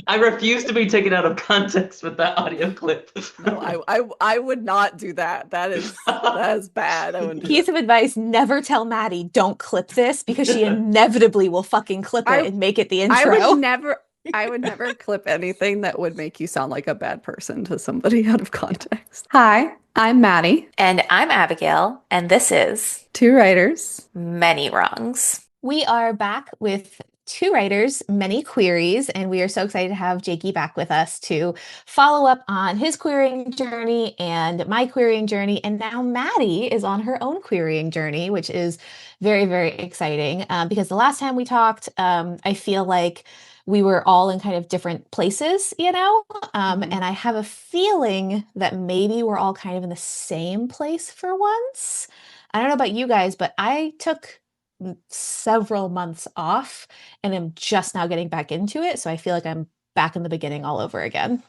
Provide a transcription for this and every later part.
I refuse to be taken out of context with that audio clip. No, I would not do that. That is bad. I wouldn't do Piece that. of advice, never tell Maddie, don't clip this because she inevitably will fucking clip it I and make it the I would intro. never I would never clip anything that would make you sound like a bad person to somebody out of context. Hi, I'm Maddie. And I'm Abigail, and this is Two writers. Many Wrongs. We are back with two writers, many queries, and we are so excited to have Jakey back with us to follow up on his querying journey and my querying journey. And now Maddie is on her own querying journey, which is very, very exciting because the last time we talked, I feel like we were all in kind of different places, and I have a feeling that maybe we're all kind of in the same place for once. I don't know about you guys, but I took several months off and I'm just now getting back into it. So I feel like I'm back in the beginning all over again.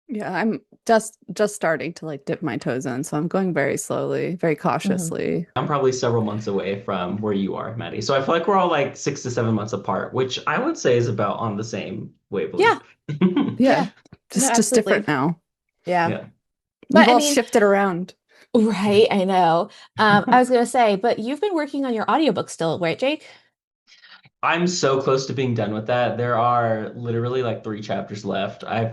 Yeah, I'm just starting to like dip my toes in, so I'm going very slowly, very Mhm. cautiously. I'm probably several months away from where you are, Maddie. So I feel like we're all like 6 to 7 months apart, which I would say is about on the same Yeah, wavelength. Yeah, yeah, no, just different absolutely. now. Yeah. Yeah. We've But I all mean, shifted around. right, I know. I was gonna say, but you've been working on your audiobook still, right, Jake? I'm so close to being done with that. There are literally like 3 chapters left. I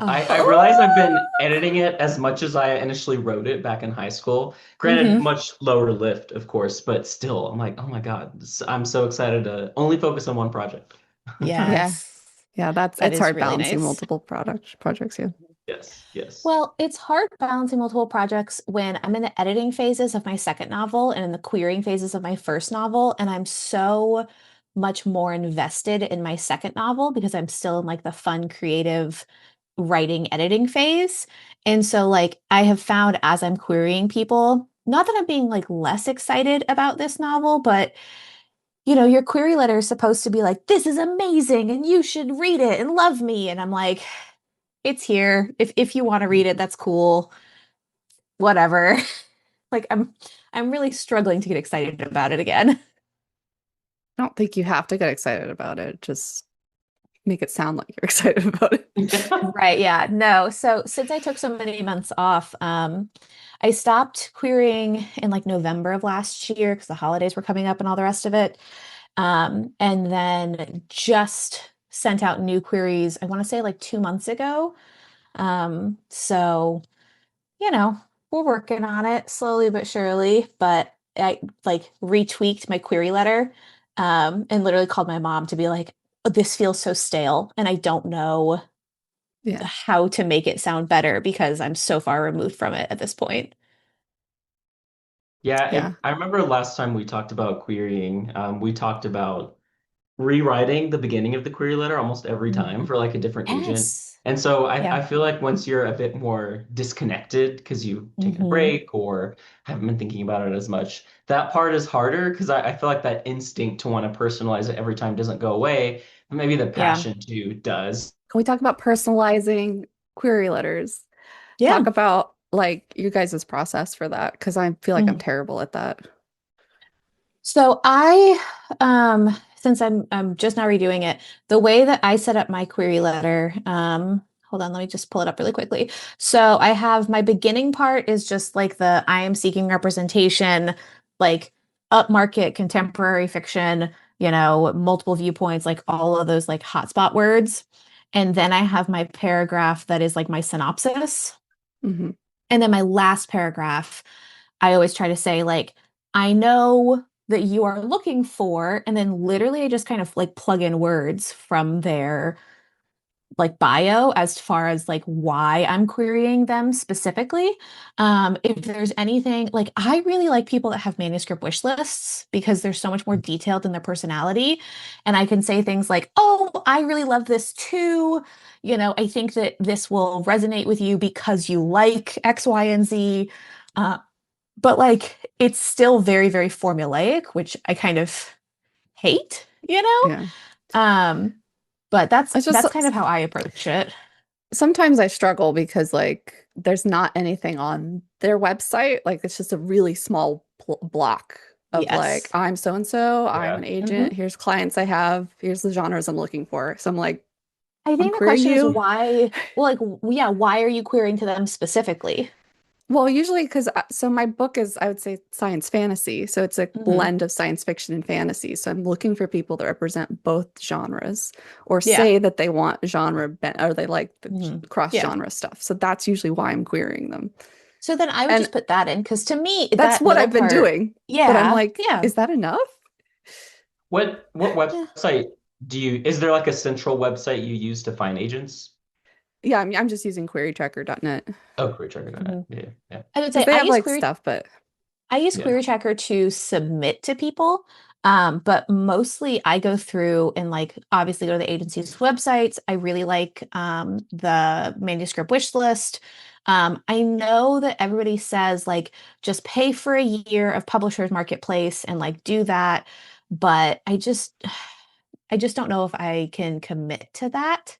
realize I've Oh. been editing it as much as I initially wrote it back in high school. Granted, Hmm. much lower lift, of course, but still, I'm like, oh my God, I'm so excited to only focus on one project. Yeah. Yes, Yeah, that it's is hard really balancing nice. multiple projects, yeah. Yes, yes. Well, it's hard balancing multiple projects when I'm in the editing phases of my second novel and in the querying phases of my first novel. And I'm so much more invested in my second novel because I'm still in like the fun, creative writing, editing phase. And so, like, I have found as I'm querying people, not that I'm being like less excited about this novel, but your query letter is supposed to be like, this is amazing and you should read it and love me. And I'm like, it's here. If you want to read it, that's cool. Whatever. Like I'm really struggling to get excited about it again. I don't think you have to get excited about it. Just make it sound like you're excited about it. Right, yeah. No. So since I took so many months off, I stopped querying in like November of last year because the holidays were coming up and all the rest of it. And then just sent out new queries, I want to say like 2 months ago. So we're working on it slowly but surely, but I like retweaked my query letter and literally called my mom to be like, "Oh, this feels so stale and I don't know Yeah. how to make it sound better because I'm so far removed from it at this point." Yeah, Yeah. I remember last time we talked about querying, we talked about rewriting the beginning of the query letter almost every time Mhm. for like a different agent. Yes. And so Yeah. I feel like once you're a bit more disconnected because you've taken a Hmm. break or haven't been thinking about it as much, that part is harder because I feel like that instinct to want to personalize it every time doesn't go away. But maybe the Yeah. passion to does. Can we talk about personalizing query letters? Yeah. Talk about like you guys' process for that because I feel like I'm Mhm. terrible at that. So I since I'm just now redoing it, the way that I set up my query letter, hold on, let me just pull it up really quickly. So I have my beginning part is just like the I am seeking representation, like upmarket contemporary fiction, multiple viewpoints, like all of those like hotspot words. And then I have my paragraph that is like my synopsis. Hmm. And then my last paragraph, I always try to say, like, I know that you are looking for, and then literally I just kind of like plug in words from their like bio as far as like why I'm querying them specifically. If there's anything like I really like people that have manuscript wish lists because they're so much more detailed in their personality. And I can say things like, oh, I really love this too. I think that this will resonate with you because you like X, Y, and Z. Uh, but like it's still very, very formulaic, which I kind of hate. Yeah. Um, but that's It's just that's kind of how I approach it. sometimes I struggle because like there's not anything on their website. Like it's just a really small block of like Yes. I'm so and so, I'm Yeah. an agent, Hmm. here's clients I have, here's the genres I'm looking for. So I'm like, I I'm think the querying question is you. why, well, like, yeah, why are you querying to them specifically? Well, usually because so my book is, I would say, science fantasy. So it's a Hmm. blend of science fiction and fantasy. So I'm looking for people that represent both genres or Yeah. say that they want genre or they like the Hmm. cross Yeah. genre stuff. So that's usually why I'm querying them. So then I would And just put that in because to me, that's that what middle I've been part, doing. But I'm yeah, like, yeah. is that enough? What Yeah. website is there like a central website you use to find agents? Yeah, I'm just using querytracker.net Oh, CareerTracker.net. Hmm. Yeah, yeah, I would because say they have like stuff, but I use yeah. Query Tracker to submit to people. But mostly I go through and like obviously go to the agency's websites. I really like the manuscript wish list. I know that everybody says like just pay for a year of Publishers Marketplace and like do that, but I just don't know if I can commit to that.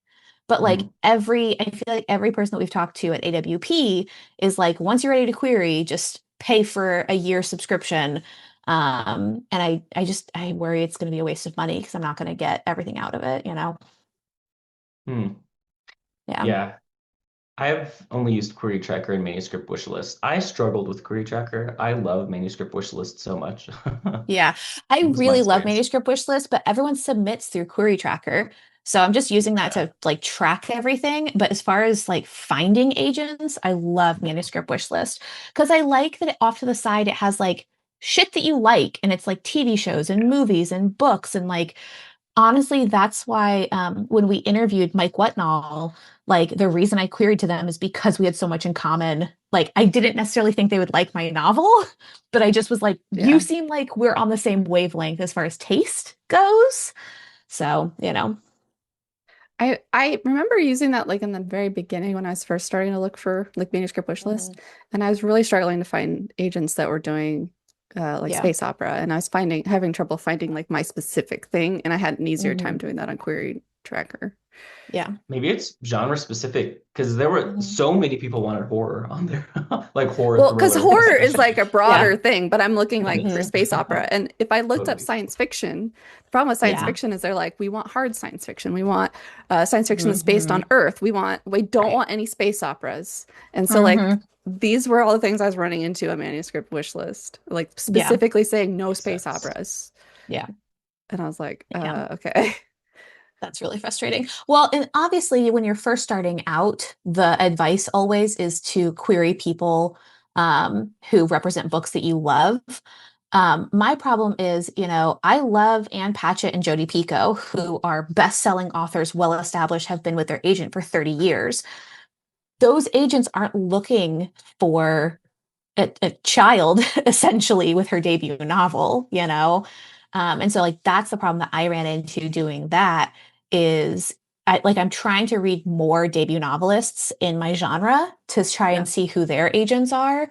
But like Mhm. I feel like every person that we've talked to at AWP is like, once you're ready to query, just pay for a year subscription. And I worry it's going to be a waste of money because I'm not going to get everything out of it, you know? Hmm. Yeah. Yeah. I've only used Query Tracker and Manuscript Wishlist. I struggled with Query Tracker. I love Manuscript Wishlist so much. Yeah. I It was my really love experience. manuscript wish list, but everyone submits through Query Tracker. So I'm just using that Yeah. to like track everything. But as far as like finding agents, I love manuscript wish list because I like that off to the side it has like shit that you like and it's like TV shows and movies and books and like honestly, that's why when we interviewed Mike Wetnall, like the reason I queried to them is because we had so much in common. Like I didn't necessarily think they would like my novel, but I just was like, you yeah. seem like we're on the same wavelength as far as taste goes. So, you know, I remember using that like in the very beginning when I was first starting to look for like manuscript wish list, Mhm. and I was really struggling to find agents that were doing like Yeah. space opera, and I was having trouble finding like my specific thing, and I had an easier time Hmm. doing that on Query Tracker. Yeah. Maybe it's genre specific because there were Hmm. so many people wanted horror on there, like horror Well, because thriller horror is especially. like a Yeah. broader thing, but I'm looking like for Hmm. space opera. And if I looked up Totally. science fiction, the problem with science Yeah. fiction is they're like, we want hard science fiction. We want science fiction that's based on Hmm. Earth. We don't Right. want any space operas. And so like Hmm. these were all the things I was running into a manuscript wish list, like Yeah. specifically saying no Makes space sense. operas. Yeah. And I was like, Yeah. okay. That's really frustrating. Well, and obviously, when you're first starting out, the advice always is to query people who represent books that you love. My problem is, you know, I love Ann Patchett and Jodi Picoult, who are best-selling authors, well established, have been with their agent for 30 years. Those agents aren't looking for a child essentially with her debut novel, you know? And so like that's the problem that I ran into doing that is I'm trying to read more debut novelists in my genre to try Yeah. and see who their agents are,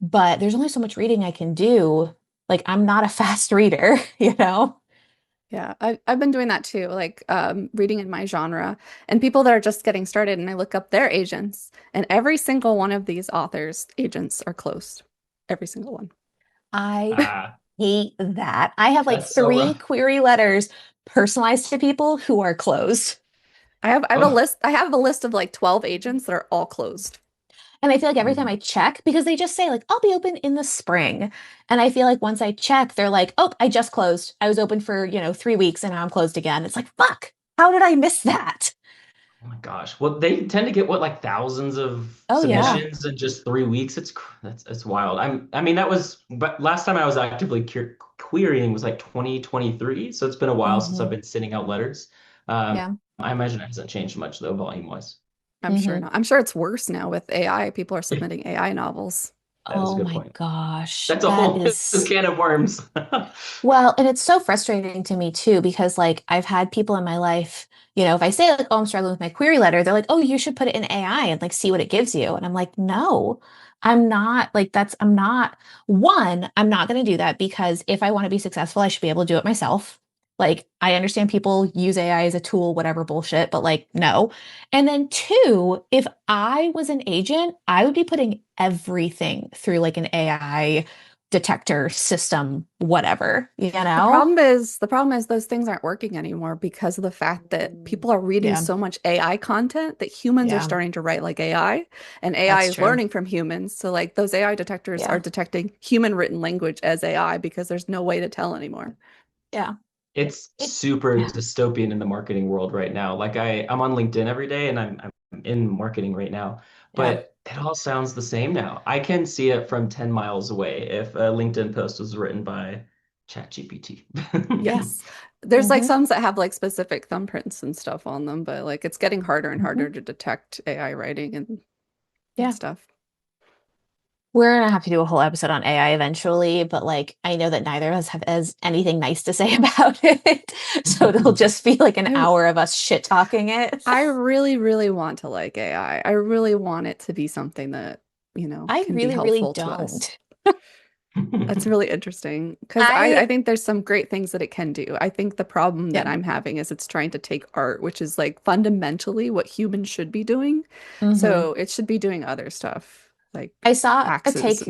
but there's only so much reading I can do. Like I'm not a fast reader, you know? Yeah, I've been doing that too, like reading in my genre and people that are just getting started, and I look up their agents, and every single one of these authors' agents are closed. Every single one. I Ah, hate that. I have like that's so three rough. query letters personalized to people who are closed. I have a Oh, list. I have a list of like 12 agents that are all closed. And I feel like every time mm, I check, because they just say like, I'll be open in the spring. And I feel like once I check, they're like, oh, I just closed. I was open for, 3 weeks and now I'm closed again. It's like, fuck, how did I miss that? oh my gosh. Well, they tend to get what like thousands of Oh yeah. submissions in just 3 weeks. That's wild. I mean that was but last time I was actively querying was like 2023, so it's been a while since I've Hmm. been sending out letters. Um, Yeah. I imagine it hasn't changed much though, volume wise. I'm sure Hmm. not. I'm sure it's worse now with AI. People are submitting AI novels. That is a Oh good my point. gosh. That's a That whole is can of worms. well, and it's so frustrating to me too, because like I've had people in my life, if I say like, oh, I'm struggling with my query letter, they're like, oh, you should put it in AI and like see what it gives you. And I'm like, no, I'm not like I'm not I'm not going to do that because if I want to be successful, I should be able to do it myself. Like I understand people use AI as a tool, whatever bullshit, but like no. And then two, if I was an agent, I would be putting everything through like an AI detector system, whatever, you The know? problem is those things aren't working anymore because of the fact that people are reading Yeah, so much AI content that humans are yeah, starting to write like AI, and AI that's is true. learning from humans. So like those AI detectors are Yeah, detecting human written language as AI because there's no way to tell anymore. yeah. It's It, super yeah, dystopian in the marketing world right now. Like I'm on LinkedIn every day and I'm in marketing right now, yeah. but it all sounds the same now. I can see it from 10 miles away if a LinkedIn post was written by ChatGPT. Yeah. Yes. There's like Hmm. some that have like specific thumbprints and stuff on them, but like it's getting harder and Hmm. harder to detect AI writing and Yeah. stuff. We're gonna have to do a whole episode on AI eventually, but like I know that neither of us have as anything nice to say about it. So it'll just be like an I hour of us shit talking it. I really, really want to like AI. I really want it to be something that, I can be really, really helpful to us. don't. That's really interesting because I I think there's some great things that it can do. I think the problem that Yeah. I'm having is it's trying to take art, which is like fundamentally what humans should be doing. Hmm. So it should be doing other stuff like I saw a taxes. take.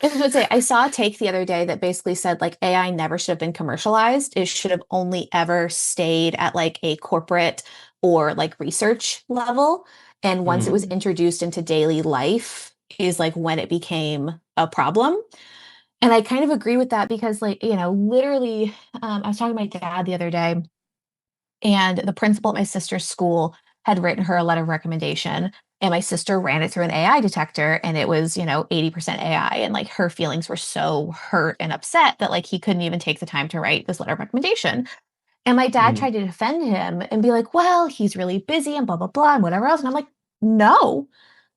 I was gonna say I saw a take the other day that basically said like AI never should have been commercialized. It should have only ever stayed at like a corporate or like research level. And once it was Mm. introduced into daily life is like when it became a problem. And I kind of agree with that because like, literally, I was talking to my dad the other day, and the principal at my sister's school had written her a letter of recommendation. And my sister ran it through an AI detector and it was, 80% AI. And like her feelings were so hurt and upset that like he couldn't even take the time to write this letter of recommendation. And my dad Mm. tried to defend him and be like, well, he's really busy and blah, blah, blah, and whatever else. And I'm like, no,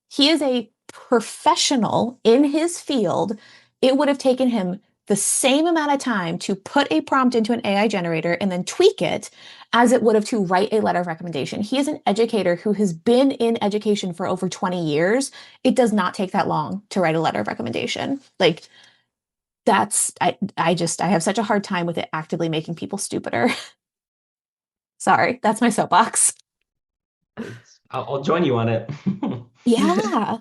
he is a professional in his field. It would have taken him the same amount of time to put a prompt into an AI generator and then tweak it as it would have to write a letter of recommendation. He is an educator who has been in education for over 20 years. It does not take that long to write a letter of recommendation. Like I have such a hard time with it actively making people stupider. Sorry, that's my soapbox. I'll join you on it. Yeah.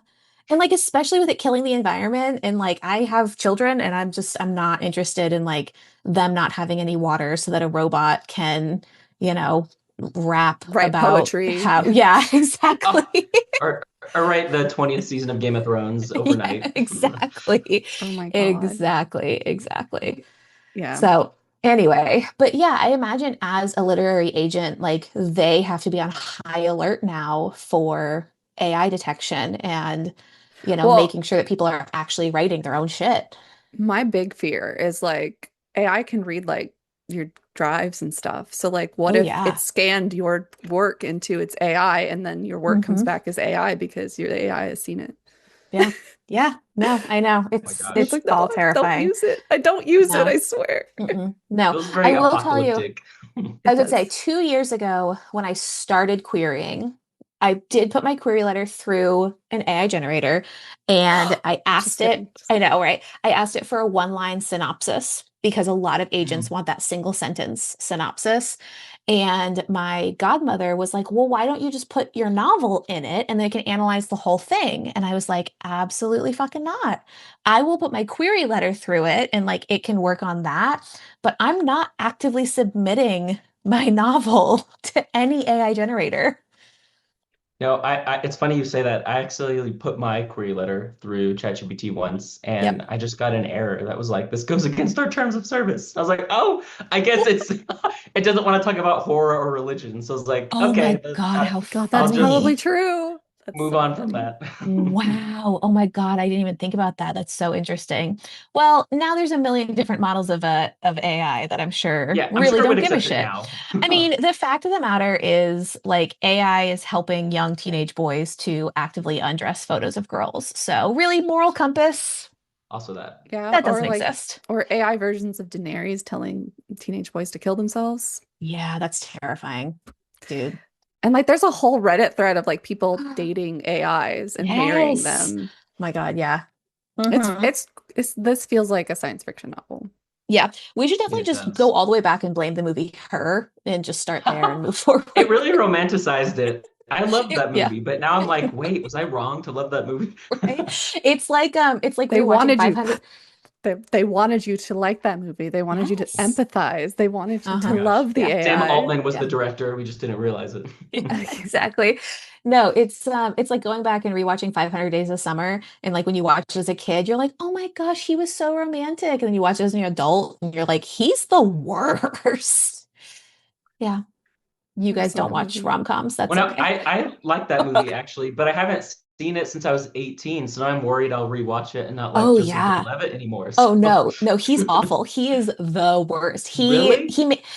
And like especially with it killing the environment and like I have children and I'm not interested in like them not having any water so that a robot can, you know, rap Write about poetry. how yeah, Oh, exactly. or write the 20th season of Game of Thrones Yeah, overnight. exactly. Oh my God. Exactly. Yeah. So anyway, but yeah, I imagine as a literary agent, like they have to be on high alert now for AI detection and, Well, making sure that people are actually writing their own shit. my big fear is like AI can read like your drives and stuff. So like what Oh if it yeah. scanned your work into its AI and then your work comes Hmm. back as AI because your AI has seen it? Yeah. Yeah. No, I know. Oh my And it's gosh. It's like, no, all don't terrifying. use it. I don't use it, No. I swear. Mm-mm. No. Feels I very will tell you, apocalyptic. I It would say does. 2 years ago when I started querying, I did put my query letter through an AI generator and I Just asked it, kidding. Just I kidding. know, right? I asked it for a one-line synopsis because a lot of agents Mm. want that single sentence synopsis. And my godmother was like, well, why don't you just put your novel in it and they can analyze the whole thing? And I was like, absolutely fucking not. I will put my query letter through it and like it can work on that, but I'm not actively submitting my novel to any AI generator. No, it's funny you say that. I accidentally put my query letter through ChatGPT once, Yep. and I just got an error that was like, "This goes against our terms of service." I was like, "Oh, I guess it doesn't want to talk about horror or religion." So I was like, Oh "Okay, my God, how God, I'll that's just probably funny. true. That's move so on from funny. that." Wow. Oh my God, I didn't even think about that. That's so interesting. Well, now there's a million different models of AI that I'm sure Yeah, I'm really sure it would don't give a accept it shit. now. I mean, the fact of the matter is like AI is helping young teenage boys to actively undress photos of girls. So really moral compass, Also that. Yeah, that or doesn't like exist. or AI versions of Daenerys telling teenage boys to kill themselves. Yeah, that's terrifying, dude. And like there's a whole Reddit thread of like people dating AIs and marrying Yes. them. My God, yeah. It's Hmm. it's it's this feels like a science fiction novel. Yeah, we should Yeah, definitely it just go does. all the way back and blame the movie Her and just start there and move forward. It really romanticized it. I loved that Yeah, movie, but now I'm like, wait, was I wrong to love that movie? right. It's like They rewatching wanted you 500. they wanted you to like that movie. They wanted you to Yes. empathize. They wanted you Oh my to Uh-huh. gosh. love the Yeah. Sam AI. Altman was Yeah. the director. We just didn't realize it. Exactly. No, it's like going back and rewatching 500 Days of Summer, and like when you watch it as a kid, you're like, "Oh my gosh, he was so romantic." And then you watch it as an adult and you're like, "He's the worst." Yeah. You I guys saw don't that watch movie. rom-coms. Well, That's now, okay. I like that movie actually, but I haven't seen it since I was 18, so now I'm worried I'll rewatch it and not like Oh Joseph yeah. Gordon-Levitt anymore. Oh So no, no, he's awful. He is the worst. really?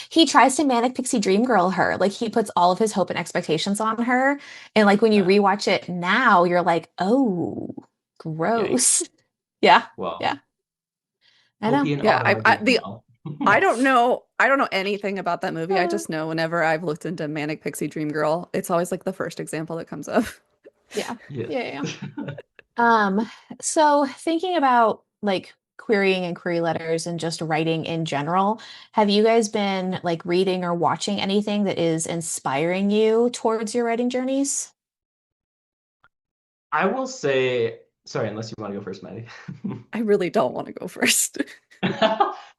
He tries to manic pixie dream girl her. Like he puts all of his hope and expectations on her. And like when you Uh, rewatch it now, you're like, "Oh, gross." yikes. Yeah. Well, Yeah. I hope know. he and Yeah, Autumn are doing well. I don't know anything about that movie. I Uh, just know whenever I've looked into Manic Pixie Dream Girl, it's always like the first example that comes up. yeah. Yes. Yeah, yeah. Um, so thinking about like querying and query letters and just writing in general, have you guys been like reading or watching anything that is inspiring you towards your writing journeys? I will say, sorry, unless you want to go first, Maddie. I really don't want to go first.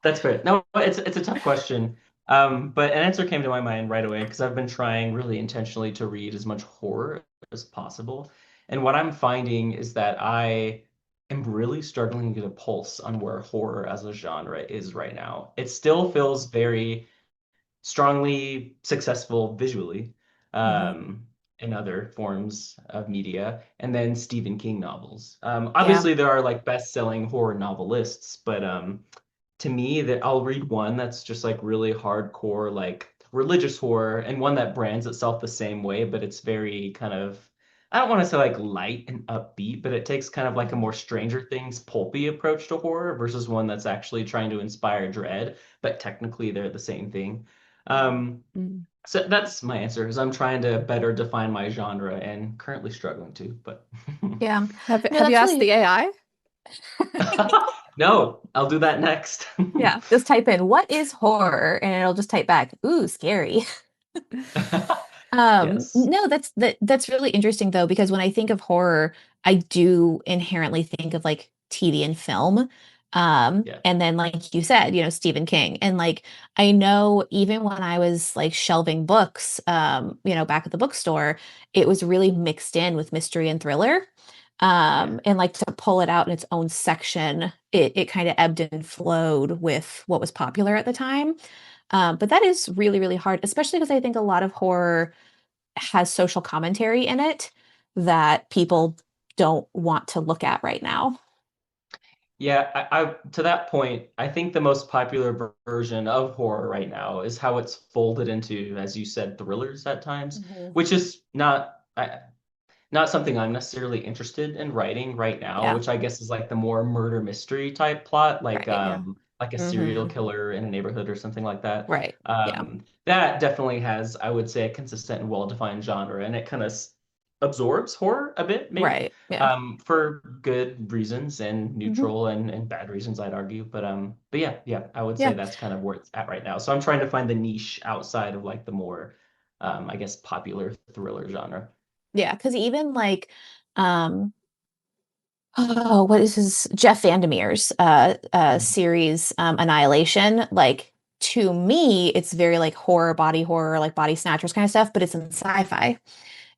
That's fair. No, it's a tough question. But an answer came to my mind right away because I've been trying really intentionally to read as much horror as possible. And what I'm finding is that I am really struggling to get a pulse on where horror as a genre is right now. It still feels very strongly successful visually Hmm. in other forms of media, and then Stephen King novels. Yeah. Obviously, there are like best-selling horror novelists, but to me, that I'll read one that's just like really hardcore, like religious horror, and one that brands itself the same way, but it's very kind of, I don't want to say like light and upbeat, but it takes kind of like a Mhm. more Stranger Things pulpy approach to horror versus one that's actually trying to inspire dread, but technically they're the same thing. Um, Mm. so that's my answer, is I'm trying to better define my genre and currently struggling to, but Yeah. No, Have you that's asked really the AI? no, I'll do that next. yeah. Just type in what is horror and it'll just type back, ooh, scary. Yes. No, that's really interesting though, because when I think of horror, I do inherently think of like TV and film. Yeah. And then like you said, Stephen King. And like I know even when I was like shelving books, back at the bookstore, it was really mixed in with mystery and thriller. Yeah. And like to pull it out in its own section, it kind of ebbed and flowed with what was popular at the time. But that is really, really hard, especially because I think a lot of horror has social commentary in it that people don't want to look at right now. Yeah, I to that point, I think the most popular version of horror right now is how it's folded into, as you said, thrillers at times, Mhm. which is not something I'm necessarily interested in writing right now, Yeah, which I guess is like the more murder mystery type plot, right. Yeah. like a serial Hmm. killer in a neighborhood or something like that. Right. Yeah. That definitely has, I would say, a consistent and well-defined genre, and it kind of absorbs horror a bit, maybe, Right. Yeah. for good reasons and Hmm. neutral and bad reasons, I'd argue. But yeah, yeah, I would say Yeah. that's kind of where it's at right now. So I'm trying to find the niche outside of like the more, I guess, popular thriller genre. Yeah. Because even like, um, oh, what is his Jeff Vandermeer's series, Annihilation? Like to me, it's very like horror, like body snatchers kind of stuff, but it's in sci-fi.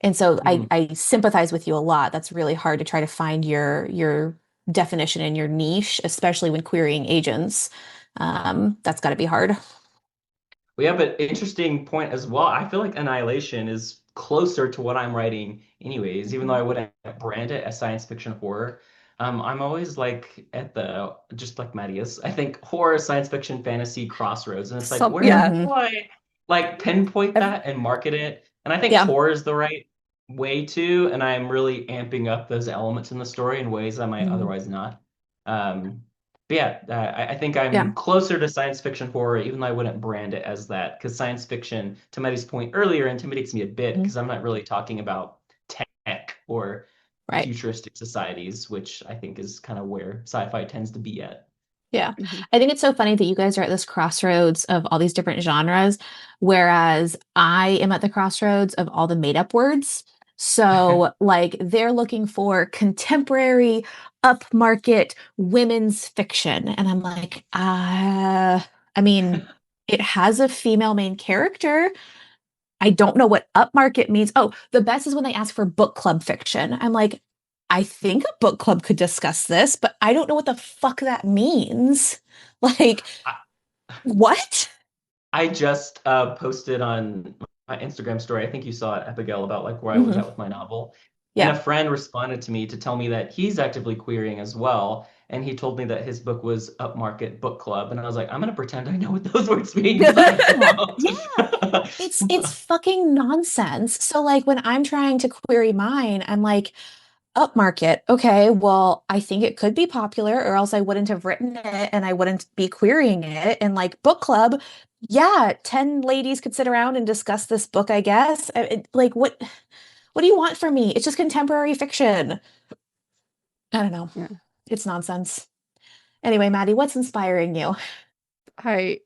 And so I, Mhm. I sympathize with you a lot. That's really hard to try to find your definition and your niche, especially when querying agents. That's got to be hard. We have an interesting point as well. I feel like Annihilation is closer to what I'm writing, anyways, even though I Mhm. wouldn't brand it as science fiction horror. I'm always like at the, just like Maddie is, I think horror, science fiction, fantasy crossroads, and it's like, Some, where yeah. do Hmm. I like pinpoint I've, that and market it? And I think Yeah. horror is the right way to, and I'm really amping up those elements in the story in ways I might Mhm. otherwise not. Um, but yeah, I think I'm yeah. closer to science fiction horror, even though I wouldn't brand it as that, because science fiction, to Maddie's point earlier, intimidates me a bit Mhm. because I'm not really talking about tech or Right. futuristic societies, which I think is kind of where sci-fi tends to be at. Yeah. Mhm. I think it's so funny that you guys are at this crossroads of all these different genres, whereas I am at the crossroads of all the made up words. So, like, they're looking for contemporary, upmarket women's fiction. And I'm like, I mean, it has a female main character. I don't know what upmarket means. Oh, the best is when they ask for book club fiction. I'm like, I think a book club could discuss this, but I don't know what the fuck that means. Like, I, what? I just posted on my Instagram story. I think you saw it, Abigail, about like where I was at Hmm. with my novel. And a Yeah. friend responded to me to tell me that he's actively querying as well. And he told me that his book was Upmarket Book Club. And I was like, I'm gonna pretend I know what those words mean because I Yeah. Yeah. It's don't. fucking nonsense. So like when I'm trying to query mine, I'm like, upmarket. Okay, well, I think it could be popular, or else I wouldn't have written it and I wouldn't be querying it. And like book club, yeah, 10 ladies could sit around and discuss this book, I guess. Like what do you want from me? It's just contemporary fiction. I don't know. Yeah. It's nonsense. Anyway, Maddie, what's inspiring you? I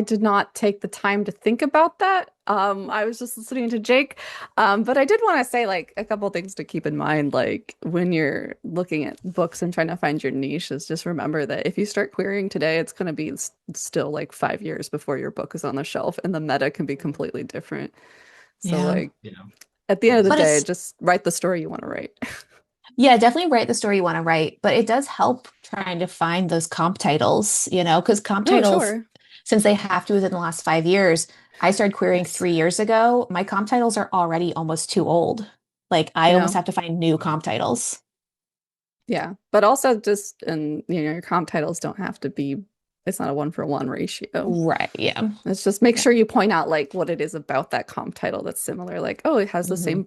did not take the time to think about that. I was just listening to Jake. But I did want to say like a couple things to keep in mind, like when you're looking at books and trying to find your niche, is just remember that if you start querying today, it's going to be still like 5 years before your book is on the shelf, and the meta can be completely different. So Yeah. like You know, at the it end of is the But day, it's just write the story you want to write. Yeah, definitely write the story you want to write, but it does help trying to find those comp titles, because comp Oh, titles, sure. since they have to within the last 5 years, I started querying Yes. 3 years ago. My comp titles are already almost too old. Like I You almost know? have to find new wow. comp titles. Yeah. But also just and your comp titles don't have to be it's not a 1-for-1 ratio. Right. Yeah. Let's just make Yeah. sure you point out like what it is about that comp title that's similar. Like, oh, it has the Hmm. same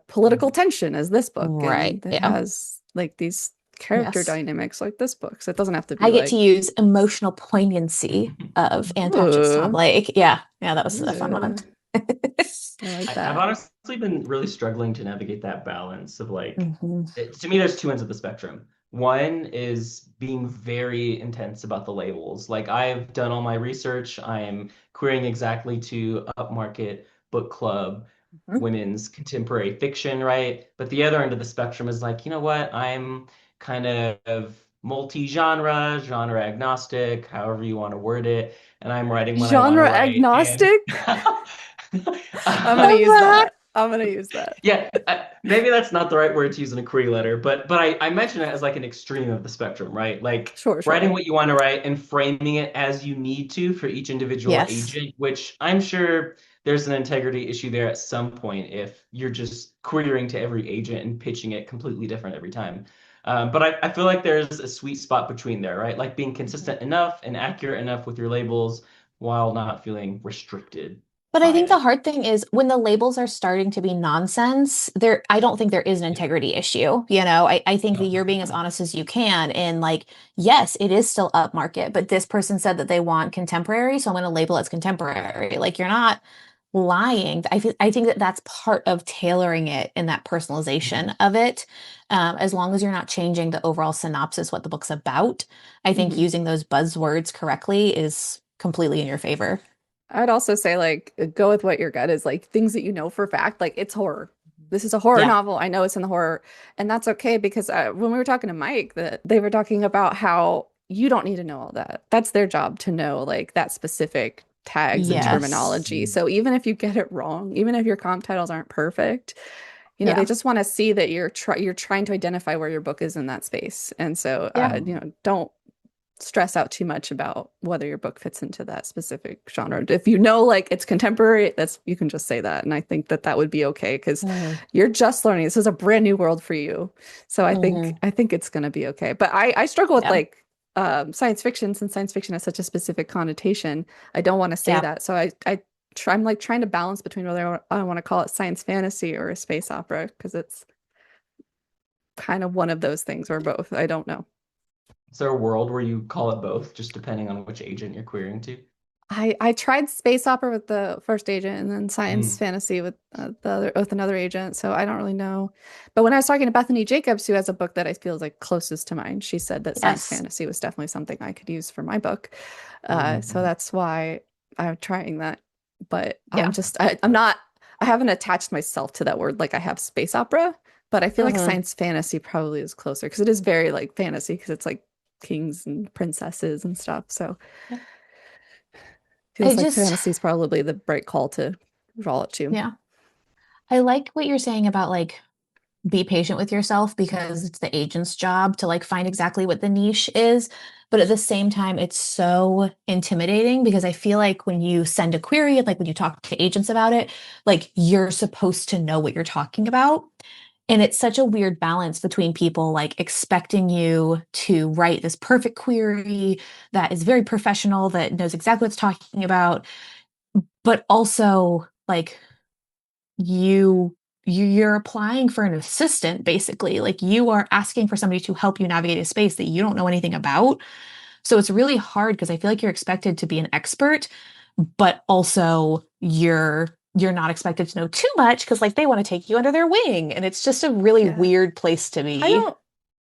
political tension as this book, Right. and it Yeah. has like these character Yes. dynamics like this book. So it doesn't have to I be get to like, use emotional poignancy of Anne Patchett's Tom oh, Lake. Yeah. Yeah, that was a fun one. I like I've that. honestly been really struggling to navigate that balance of like, Hmm. to me, there's two ends of the spectrum. One is being very intense about the labels. Like I've done all my research. I'm querying exactly to upmarket book club, women's contemporary fiction, right? But the other end of the spectrum is like, you know what? I'm kind of multi-genre, genre agnostic, however you want to word it, and I'm writing when I want to Genre write. And agnostic. I'm gonna Love use that. that. I'm gonna use that. yeah, maybe that's not the right word to use in a query letter, but I mention it as like an extreme of the spectrum, right? Like Sure, writing sure. what you want to write and framing it as you need to for each individual Yes. agent, which I'm sure there's an integrity issue there at some point if you're just querying to every agent and pitching it completely different every time. But I feel like there's a sweet spot between there, right? Like being consistent enough and accurate enough with your labels while not feeling restricted But I by think the it. hard thing is when the labels are starting to be nonsense, I don't think there is an Yeah. integrity issue. I think that No. you're being as honest as you can. And like, yes, it is still upmarket, but this person said that they want contemporary, so I'm going to label it as contemporary. Like you're not lying. I think that that's part of tailoring it in that personalization of it. As long as you're not changing the overall synopsis, what the book's about, I think Mhm. using those buzzwords correctly is completely in your favor. I'd also say like go with what your gut is, like things that you know for a fact, like it's horror. This is a horror Yeah. novel. I know it's in the horror, and that's okay because when we were talking to Mike, that they were talking about how you don't need to know all that. That's their job to know like that specific tags and Yes. terminology. So even if you get it wrong, even if your comp titles aren't perfect, they Yeah. just want to see that you're trying to identify where your book is in that space. And so Yeah. don't stress out too much about whether your book fits into that specific genre. If you know like it's contemporary, that's you can just say that. And I think that that would be okay because Hmm. you're just learning. This is a brand new world for you. So I think Hmm. I think it's going to be okay. But I struggle with Yeah. like science fiction since science fiction has such a specific connotation. I don't want to say Yeah. that. So I'm like trying to balance between whether I want to call it science fantasy or a space opera because it's kind of one of those things or both. I don't know. Is there a world where you call it both, just depending on which agent you're querying to? I tried space opera with the first agent and then science Mm. fantasy with the other with another agent. So I don't really know. But when I was talking to Bethany Jacobs, who has a book that I feel is like closest to mine, she said that science Yes. fantasy was definitely something I could use for my book. So Mm. that's why I'm trying that. But Yeah. I'm not. I haven't attached myself to that word like I have space opera, but I feel like Hmm. science fantasy probably is closer because it is very like fantasy because it's like kings and princesses and stuff. So I feels like just, fantasy is probably the right call to draw it to. yeah. I like what you're saying about like be patient with yourself because it's the agent's job to like find exactly what the niche is. But at the same time, it's so intimidating because I feel like when you send a query and like when you talk to agents about it, like you're supposed to know what you're talking about. And it's such a weird balance between people like expecting you to write this perfect query that is very professional, that knows exactly what it's talking about, but also like you you're applying for an assistant basically. Like you are asking for somebody to help you navigate a space that you don't know anything about. So it's really hard because I feel like you're expected to be an expert, but also you're not expected to know too much because like they want to take you under their wing. And it's just a really Yeah. weird place to I be. don't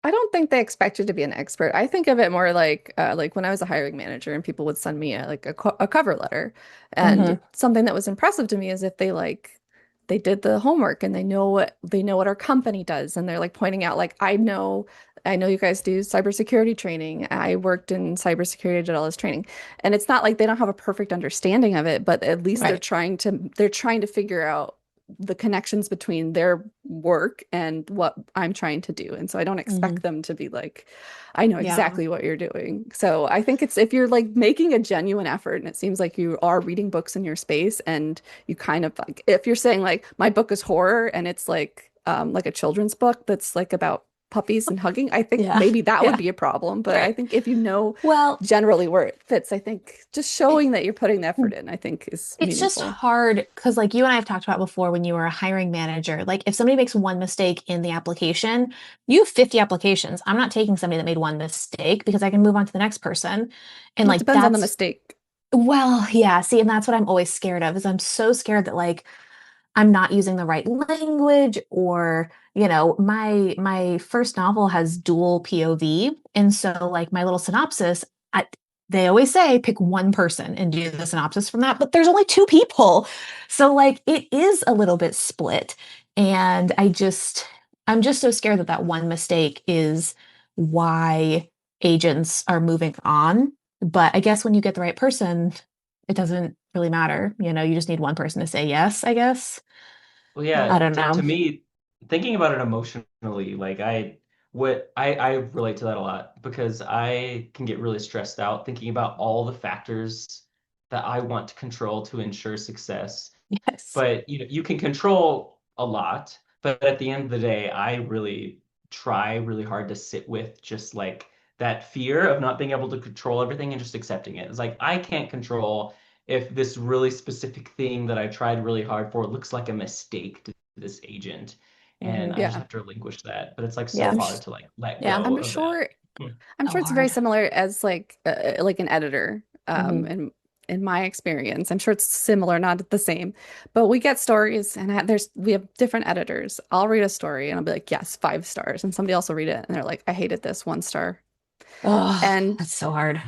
I don't think they expect you to be an expert. I think of it more like when I was a hiring manager and people would send me a cover letter. And Hmm. something that was impressive to me is if they did the homework and they know what our company does and they're like pointing out like I know you guys do cybersecurity training. I worked in cybersecurity, did all this training. And it's not like they don't have a perfect understanding of it, but at least Right. they're trying to figure out the connections between their work and what I'm trying to do. And so I don't Hmm. expect them to be like, I know Yeah. exactly what you're doing. So I think it's if you're like making a genuine effort and it seems like you are reading books in your space and you kind of like if you're saying like my book is horror and it's like a children's book that's like about puppies and hugging, I think Yeah. maybe that would Yeah. be a problem. But I Right. think if you know Well, generally where it fits, I think just it, showing that you're putting the effort in, I think is it's just meaningful. hard because, like, you and I have talked about before when you were a hiring manager, like, if somebody makes one mistake in the application, you have 50 applications. I'm not taking somebody that made one mistake because I can move on to the next person. And, Well, it like, depends on the that's, mistake. well, yeah, see, and that's what I'm always scared of is I'm so scared that, like, I'm not using the right language or, my first novel has dual POV. And so like my little synopsis, they always say pick one person and do the synopsis from that, but there's only two people. So like it is a little bit split. And I'm just so scared that that one mistake is why agents are moving on. But I guess when you get the right person, it doesn't really matter. You just need one person to say yes, I guess. Well, I yeah, don't to know. me, thinking about it emotionally, like I relate to that a lot because I can get really stressed out thinking about all the factors that I want to control to ensure success. Yes. But you can control a lot, but at the end of the day, I really try really hard to sit with just like that fear of not being able to control everything and just accepting it. It's like I can't control if this really specific thing that I tried really hard for looks like a mistake to this agent, and Hmm. I just Yeah. have to relinquish that. But it's like so Yeah. I'm hard sh to like let Yeah. go I'm of that. sure Hmm. I'm So sure it's very hard. similar as like an editor. Hmm. In my experience, I'm sure it's similar, not the same. But we get stories and we have different editors. I'll read a story and I'll be like, yes, 5 stars. And somebody else will read it and they're like, I hated this 1 star. Oh, And that's so hard.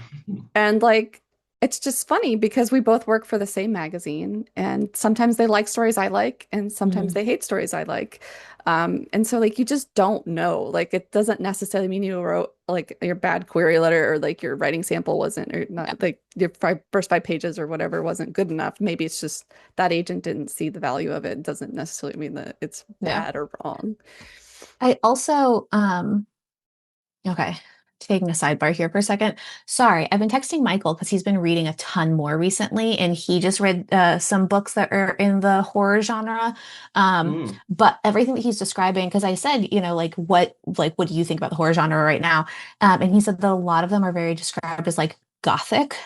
like, it's just funny because we both work for the same magazine, and sometimes they like stories I like, and sometimes Hmm. they hate stories I like. And so like you just don't know. Like it doesn't necessarily mean you wrote like your bad query letter or like your writing sample wasn't or Yeah. not like your first 5 pages or whatever wasn't good enough. Maybe it's just that agent didn't see the value of it. It doesn't necessarily mean that it's Yeah. bad or wrong. I also, okay, taking a sidebar here for a second. Sorry, I've been texting Michael because he's been reading a ton more recently, and he just read some books that are in the horror genre. Mm. But everything that he's describing, because I said, like what do you think about the horror genre right now? And he said that a lot of them are very described as like gothic.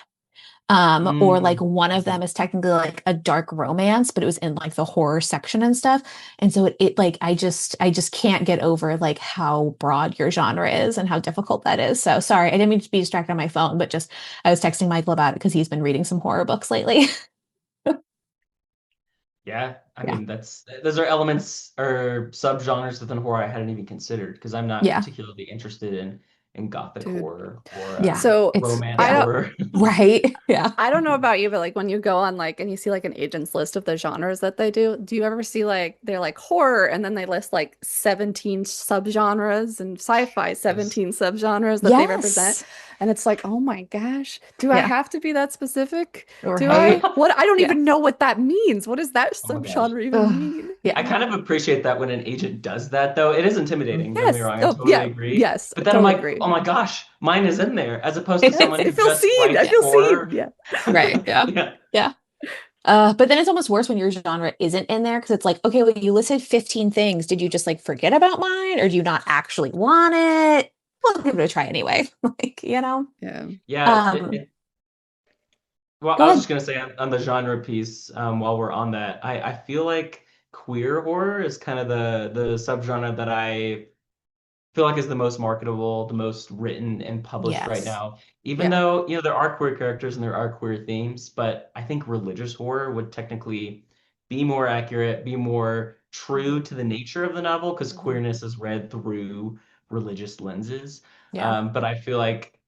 Or like Mm. one of them Mhm. is technically like a dark romance, but it was in like the horror section and stuff. And so it like I just can't get over like how broad your genre is and how difficult that is. So sorry, I didn't mean to be distracted on my phone, but just I was texting Michael about it because he's been reading some horror books lately. Yeah, I Yeah. mean that's those are elements or subgenres within horror I hadn't even considered because I'm not Yeah. particularly interested in and gothic Dude. horror or Yeah. So romance I don't horror. Right. Yeah. I don't know about you, but like when you go on like and you see like an agent's list of the genres that they do you ever see like they're like horror and then they list like 17 subgenres and sci-fi Yes. 17 subgenres that they represent? Yes. And it's like, oh my gosh, do I Yeah. have to be that specific? Do I? Right. What I don't Yeah. even know what that means. What does that Oh my gosh. subgenre even Ugh. mean? I Yeah. kind of appreciate that when an agent does that, though. It is intimidating, don't get me Yes. wrong. I Oh, totally yeah. agree. Yes. But I then I'm totally like, agree. oh my gosh, mine is in there, as opposed to It's someone it who feels just seen. I writes feel seen. horror. Yeah. Right. Yeah. Yeah. Yeah. But then it's almost worse when your genre isn't in there because it's like, okay, well, you listed 15 things. Did you just like forget about mine or do you not actually want it? We'll give it a try anyway. Like, Yeah. Yeah. Um, Well, go I was ahead. just gonna say on the genre piece, while we're on that, I feel like queer horror is kind of the subgenre that I feel like is the most marketable, the most written and published right Yes. now. Even Yeah. though, there are queer characters and there are queer themes, but I think religious horror would technically be more accurate, be more true Mhm. to the nature of the novel, because Mhm. queerness is read through religious lenses. Yeah. But I feel like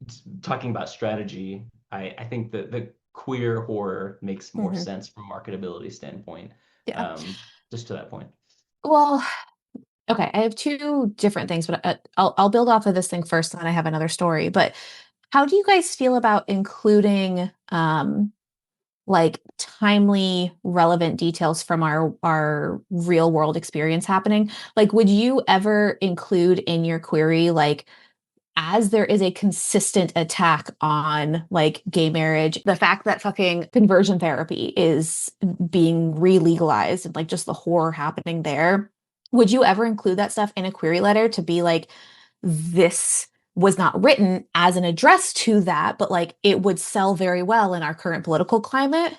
talking about strategy, I think that the queer horror makes more Mhm. sense from marketability standpoint. Yeah. Um, just to that point. Well, okay. I have two different things, but I'll build off of this thing first, and then I have another story. But how do you guys feel about including like timely relevant details from our real world experience happening? Like would you ever include in your query like as there is a consistent attack on like gay marriage, the fact that fucking conversion therapy is being re-legalized and like just the horror happening there, would you ever include that stuff in a query letter to be like this was not written as an address to that, but like it would sell very well in our current political climate?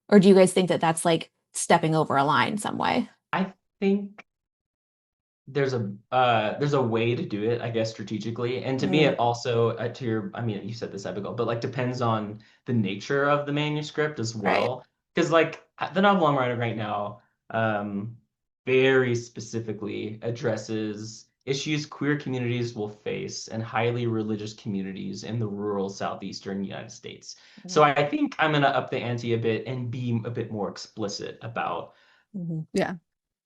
Or do you guys think that that's like stepping over a line some way? I think there's a way to do it, I guess, strategically. And to me, Mm, it also to your, I mean, you said this, Abigail, but like depends on the nature of the manuscript as right. well. Because like the novel I'm writing right now, um, very specifically addresses issues queer communities will face and highly religious communities in the rural southeastern United States. So Mm, I think I'm gonna up the ante a bit and be a bit more explicit about mhm. Yeah.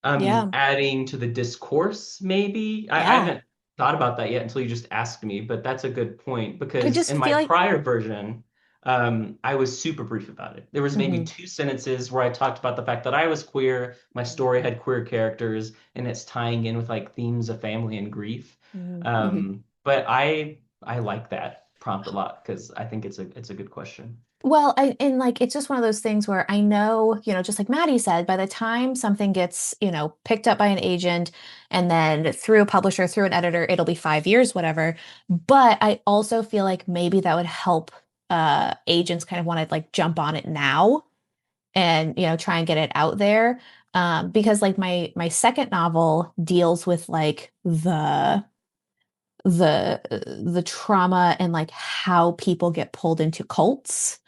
Yeah. adding to the discourse, maybe. I Yeah. haven't thought about that yet until you just asked me, but that's a good point I because in just my feel like prior version, I was super brief about it. There was maybe mhm, 2 sentences where I talked about the fact that I was queer, my story had queer characters, and it's tying in with like themes of family and grief. mhm. Hmm. But I like that prompt a lot because I think it's a good question. Well, and like it's just one of those things where I know, just like Maddie said, by the time something gets, picked up by an agent and then through a publisher, through an editor, it'll be 5 years, whatever. But I also feel like maybe that would help agents kind of want to like jump on it now and try and get it out there. Because like my second novel deals with like the trauma and like how people get pulled into cults.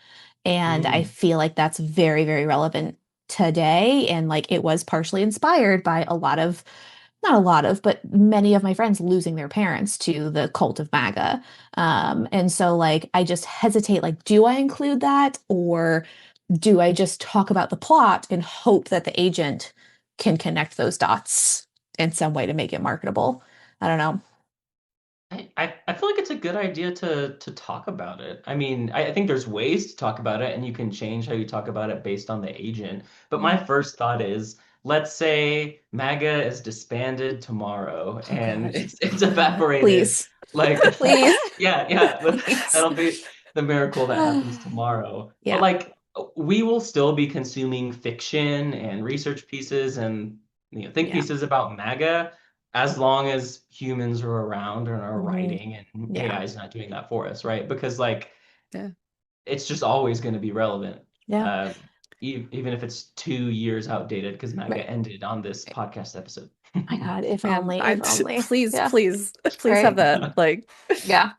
And I Mm, feel like that's very, very relevant today. And like it was partially inspired by not a lot of, but many of my friends losing their parents to the cult of MAGA. And so like I just hesitate, like, do I include that or do I just talk about the plot and hope that the agent can connect those dots in some way to make it marketable? I don't know. I feel like it's a good idea to talk about it. I mean, I think there's ways to talk about it, and you can change how you talk about it based on the agent. But my Mm. first thought is, let's say MAGA is disbanded tomorrow Oh and God. it's evaporated. Please. Like, Please. yeah, Please. that'll be the miracle that happens tomorrow. But Yeah. like, we will still be consuming fiction and research pieces and think Yeah. pieces about MAGA as long as humans are around and are Hmm. writing and Yeah. AI is not doing that for us, right? Because like Yeah. it's just always going to be relevant, Yeah. um, even if it's 2 years outdated because Right. MAGA ended on this podcast episode. My God, if Man, only, if only. please, Yeah. please, please have Right. that. Like, Yeah.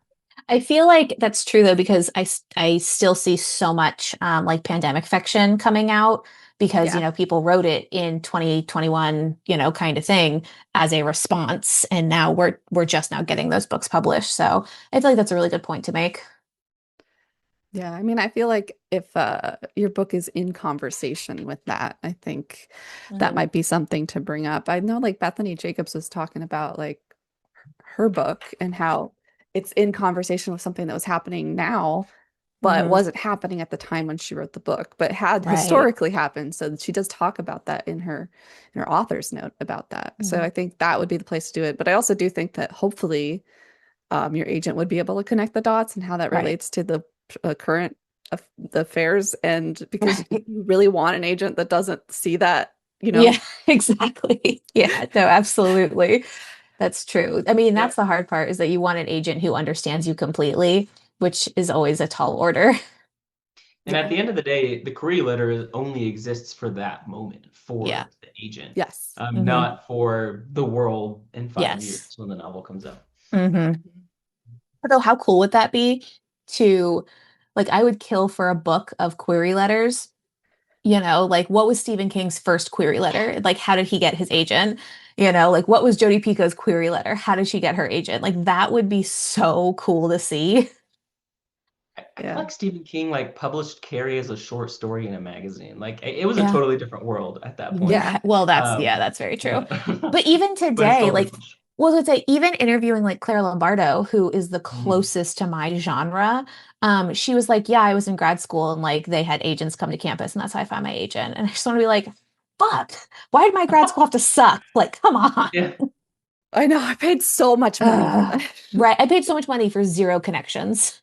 I feel like that's true though, because I still see so much like pandemic fiction coming out because, Yeah. people wrote it in 2021, kind of thing as a response. And now we're just now getting those books published. So I feel like that's a really good point to make. Yeah, I mean, I feel like if your book is in conversation with that, I think that Mhm. might be something to bring up. I know like Bethany Jacobs was talking about like her book and how it's in conversation with something that was happening now, but Mhm. wasn't happening at the time when she wrote the book, but had Right. historically happened. So she does talk about that in her author's note about that. So Mhm. I think that would be the place to do it. But I also do think that hopefully your agent would be able to connect the dots and how that Right. relates to the current the affairs, and because Right. you really want an agent that doesn't see that, Yeah, exactly. Yeah, no, absolutely. That's true. I mean, that's Yep. the hard part is that you want an agent who understands you completely, which is always a tall order. And at Yeah. the end of the day, the query letter only exists for that moment, Yeah. for the agent, Yes. Hmm. not for the world in 5 years Yes. when the novel comes out. Hmm. Mhm. Although, how cool would that be to, like, I would kill for a book of query letters. Like, what was Stephen King's first query letter? Like, how did he get his agent? Like, what was Jodi Picoult's query letter? How did she get her agent? Like, that would be so cool to see. I feel Yeah. like Stephen King like published Carrie as a short story in a magazine. Like it was a Yeah. totally different world at that point. Yeah. Right. Well, yeah, Um, that's very true. yeah, But even but it today, still very like, much. well, let's say even interviewing like Claire Lombardo, who is the Mhm. closest to my genre, she was like, "Yeah, I was in grad school and like they had agents come to campus, and that's how I found my agent." And I just want to be like, "Fuck, why did my grad school have to suck? Like, come on." Yeah, I know. I paid so much money for that. Right. I paid so much money for zero connections.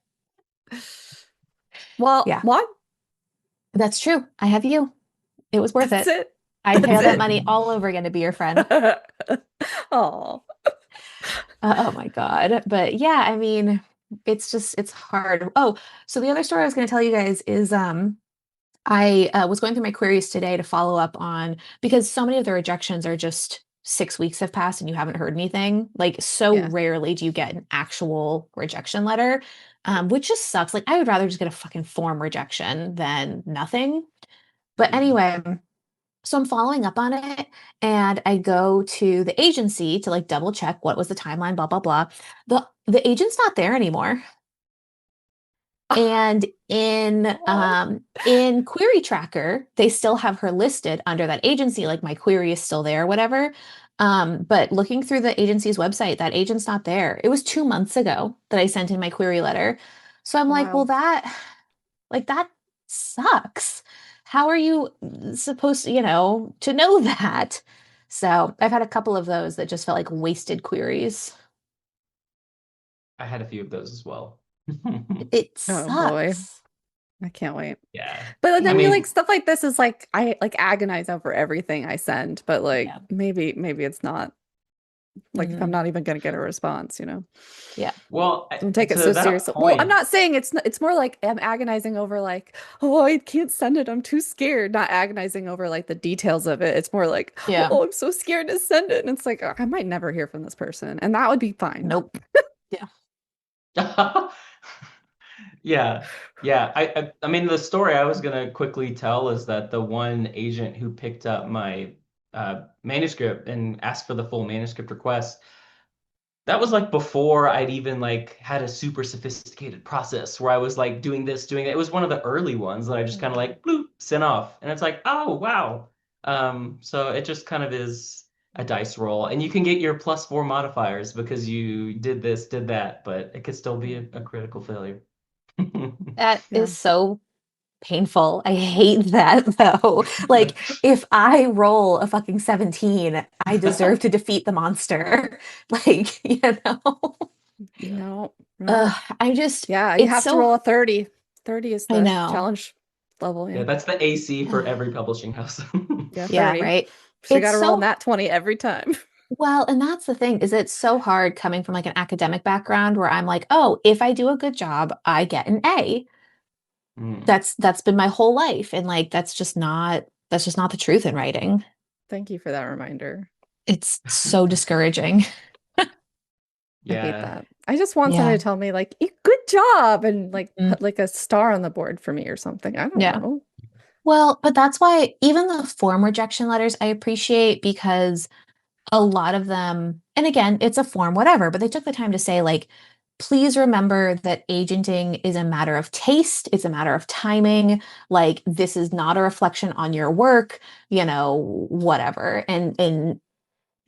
Well, Yeah, what? that's true. I have you. It was worth That's it. it. I'd pay That's all that it. money all over again to be your friend. Oh, Oh my God. But yeah, I mean, it's hard. Oh, so the other story I was going to tell you guys is I was going through my queries today to follow up on because so many of the rejections are just 6 weeks have passed and you haven't heard anything. Like, so yeah. rarely do you get an actual rejection letter, which just sucks. Like, I would rather just get a fucking form rejection than nothing. But Mhm. anyway, so I'm following up on it and I go to the agency to like double check what was the timeline, blah, blah, blah. The agent's not there anymore. And What? in Query Tracker, they still have her listed under that agency, like my query is still there, whatever. But looking through the agency's website, that agent's not there. It was 2 months ago that I sent in my query letter. So I'm like, well, Wow. that sucks. How are you supposed to, to know that? So I've had a couple of those that just felt like wasted queries. I had a few of those as well. It Oh boy. sucks. I can't wait. Yeah, But I then you like mean, stuff like this is like I like agonize over everything I send, but like Yeah. maybe it's not like I'm Hmm. not even gonna get a response. Yeah. well, Don't take it to so that seriously. Well, I'm point, not saying it's more like I'm agonizing over like, oh, I can't send it. I'm too scared. Not agonizing over like the details of it. It's more like, Yeah. oh, I'm so scared to send it. And it's like, I might never hear from this person. And that would be fine. Nope. Yeah. yeah, yeah. I mean, the story I was gonna quickly tell is that the one agent who picked up my manuscript and asked for the full manuscript request, that was like before I'd even like had a super sophisticated process where I was like doing this, doing that. It was one of the early ones that I just kind of Mhm. like bloop, sent off. And it's like, oh wow. So it just kind of is a dice roll. And you can get your +4 modifiers because you did this, did that, but it could still be a Mhm. critical failure. That Yeah. is so painful. I hate that though. Like, if I roll a fucking 17, I deserve to defeat the monster. Like, No, no. Ugh, I just, Yeah, you it's have to so, roll a 30. 30 is I the know. challenge level. Yeah, Yeah. that's the AC for every publishing house. Yeah, Yeah, 30. right. So you It's got to roll so, nat 20 every time. well, and that's the thing is it's so hard coming from like an academic background where I'm like, oh, if I do a good job, I get an A. Mm. That's been my whole life. And like that's just not the truth in writing. Thank you for that reminder. It's so discouraging. I hate Yeah. that. I just want somebody Yeah. to tell me like, good job," and like Mm. put like a star on the board for me or something. I don't Yeah. know. Well, but that's why even the form rejection letters I appreciate because a lot of them, and again, it's a form, whatever, but they took the time to say, like, please remember that agenting is a matter of taste, it's a matter of timing. Like, this is not a reflection on your work, whatever. And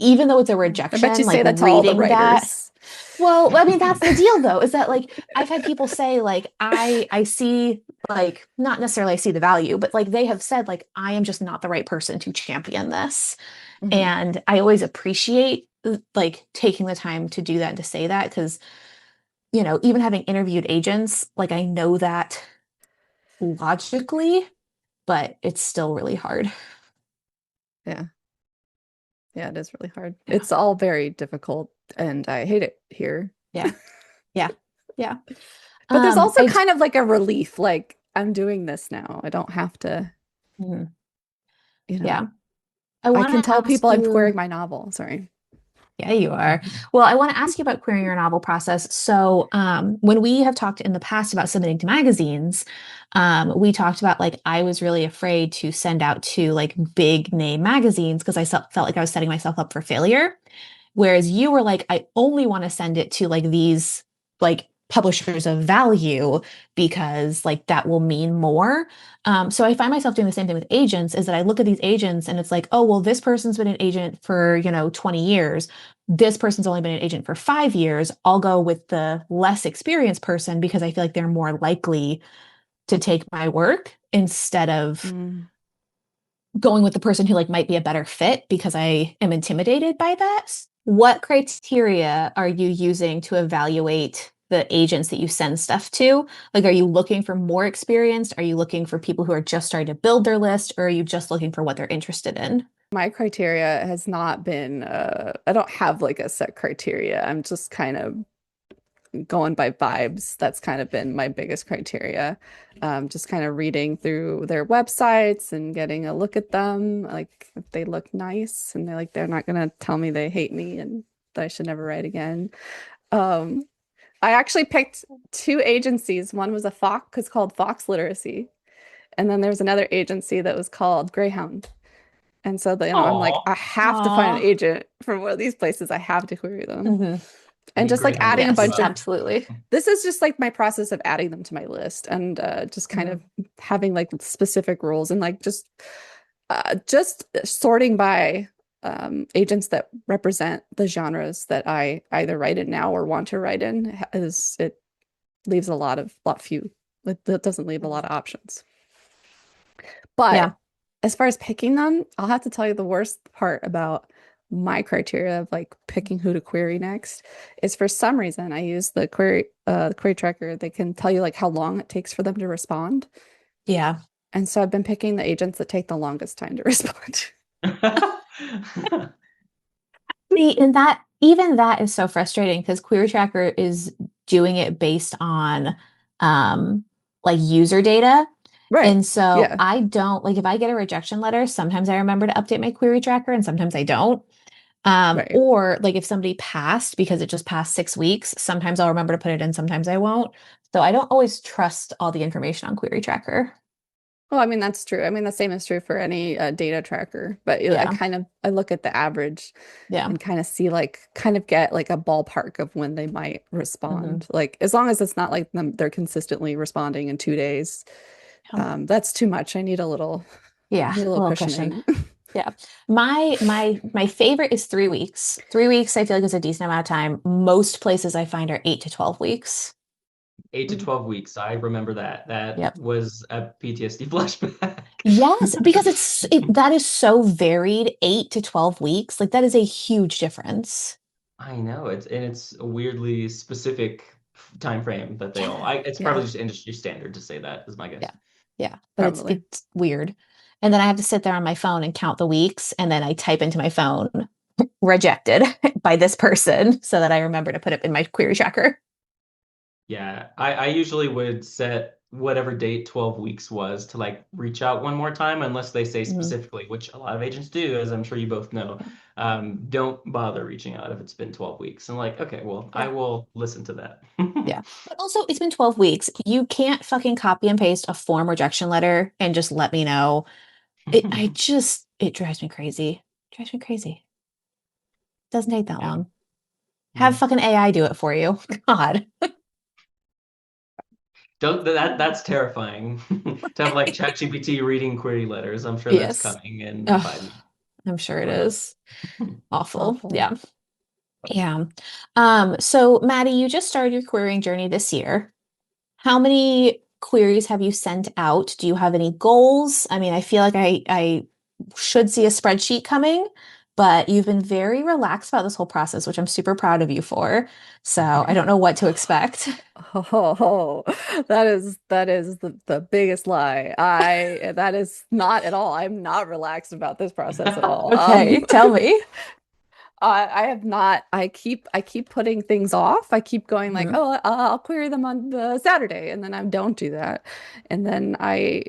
even though it's a I bet you rejection, like say that to all the reading that. writers. Well, I mean, that's the deal though, is that like I've had people say like I see like not necessarily I see the value, but like they have said like I am just not the right person to champion this. Mhm. And I always appreciate like taking the time to do that and to say that because even having interviewed agents, like I know that logically, but it's still really hard. Yeah. Yeah, it is really hard. Yeah. It's all very difficult and I hate it here. Yeah. Yeah. Yeah. But there's also I kind of like a relief, like I'm doing this now. I don't have to, mhm. you know, Yeah. I I want can to tell ask people I'm you. querying my novel. Sorry. Yeah, you are. Well, I want to ask you about querying your novel process. So, when we have talked in the past about submitting to magazines, we talked about like I was really afraid to send out to like big name magazines because I felt like I was setting myself up for failure. Whereas you were like, I only want to send it to like these like publishers of value because like that will mean more. So I find myself doing the same thing with agents is that I look at these agents and it's like, oh, well, this person's been an agent for, 20 years. This person's only been an agent for 5 years. I'll go with the less experienced person because I feel like they're more likely to take my work instead of Mm. going with the person who like might be a better fit because I am intimidated by that. What criteria are you using to evaluate the agents that you send stuff to? Like, are you looking for more experienced? Are you looking for people who are just starting to build their list? Or are you just looking for what they're interested in? My criteria has not been, I don't have like a set criteria. I'm just kind of going by vibes. That's kind of been my biggest criteria. Just kind of reading through their websites and getting a look at them. Like if they look nice and they're not gonna tell me they hate me and that I should never write again. Um, I actually picked two agencies. One was a Fox, it's called Fox Literacy, and then there's another agency that was called Greyhound. And so, I'm like, Aw, I have to find an Aw. agent from one of these places. I have to query them. Hmm. And any just like Greyhound adding a look you Yes, bunch of, up. absolutely. this is just like my process of adding them to my list and just kind Mhm. of having like specific rules and like just sorting by agents that represent the genres that I either write in now or want to write in is it leaves a lot few. It doesn't leave a lot of options. But Yeah. as far as picking them, I'll have to tell you the worst part about my criteria of like picking who to query next is for some reason I use the query tracker. They can tell you like how long it takes for them to respond. Yeah. And so I've been picking the agents that take the longest time to respond. See, and that even that is so frustrating because Query Tracker is doing it based on like user data. Right. And so Yeah. I don't like if I get a rejection letter, sometimes I remember to update my query tracker and sometimes I don't. Right. Or like if somebody passed because it just passed 6 weeks, sometimes I'll remember to put it in, sometimes I won't. So I don't always trust all the information on query tracker. Well, I mean, that's true. I mean, the same is true for any data tracker, but Yeah. I look at the average Yeah. and kind of see like kind of get like a ballpark of when they might Hmm. respond. Like as long as it's not like they're consistently responding in 2 days, Yeah. that's too much. I Yeah. need a A little little cushion. cushioning. Yeah. My favorite is 3 weeks. 3 weeks I feel like is a decent amount of time. Most places I find are 8 to 12 weeks. 8 to 12 weeks. I remember that. That Yep. was a PTSD flashback. Yes, because that is so varied, 8 to 12 weeks. Like that is a huge difference. I know it's a weirdly specific time frame that they all. Yeah. It's probably Yeah, just industry standard to say that is my guess. Yeah. Yeah. But it's probably. it's weird. And then I have to sit there on my phone and count the weeks and then I type into my phone rejected by this person so that I remember to put it in my query tracker. Yeah, I usually would set whatever date 12 weeks was to like reach out one more time unless they say Mhm. specifically, which a lot of agents do, as I'm sure you both know. Don't bother reaching out if it's been 12 weeks. And like, okay, well, I Yeah. will listen to that. Yeah. But also, it's been 12 weeks. You can't fucking copy and paste a form rejection letter and just let me know. It drives me crazy. Drives me crazy. Doesn't take that Yeah. long. Have Mm. fucking AI do it for you. God. Don't that's terrifying to have like ChatGPT reading query letters. I'm sure that's Yes. coming in Ugh, 5 years. I'm sure it Who knows? is. Awful. Awful. Yeah. Yeah. So Maddie, you just started your querying journey this year. How many queries have you sent out? Do you have any goals? I mean, I feel like I should see a spreadsheet coming, but you've been very relaxed about this whole process, which I'm super proud of you for. So I don't know what to expect. Oh, that is the biggest lie. That is not at all. I'm not relaxed about this process at all. Okay, tell me. I have not. I keep putting things off. I keep going like, Mhm, oh, I'll query them on the Saturday, and then I don't do that, and then I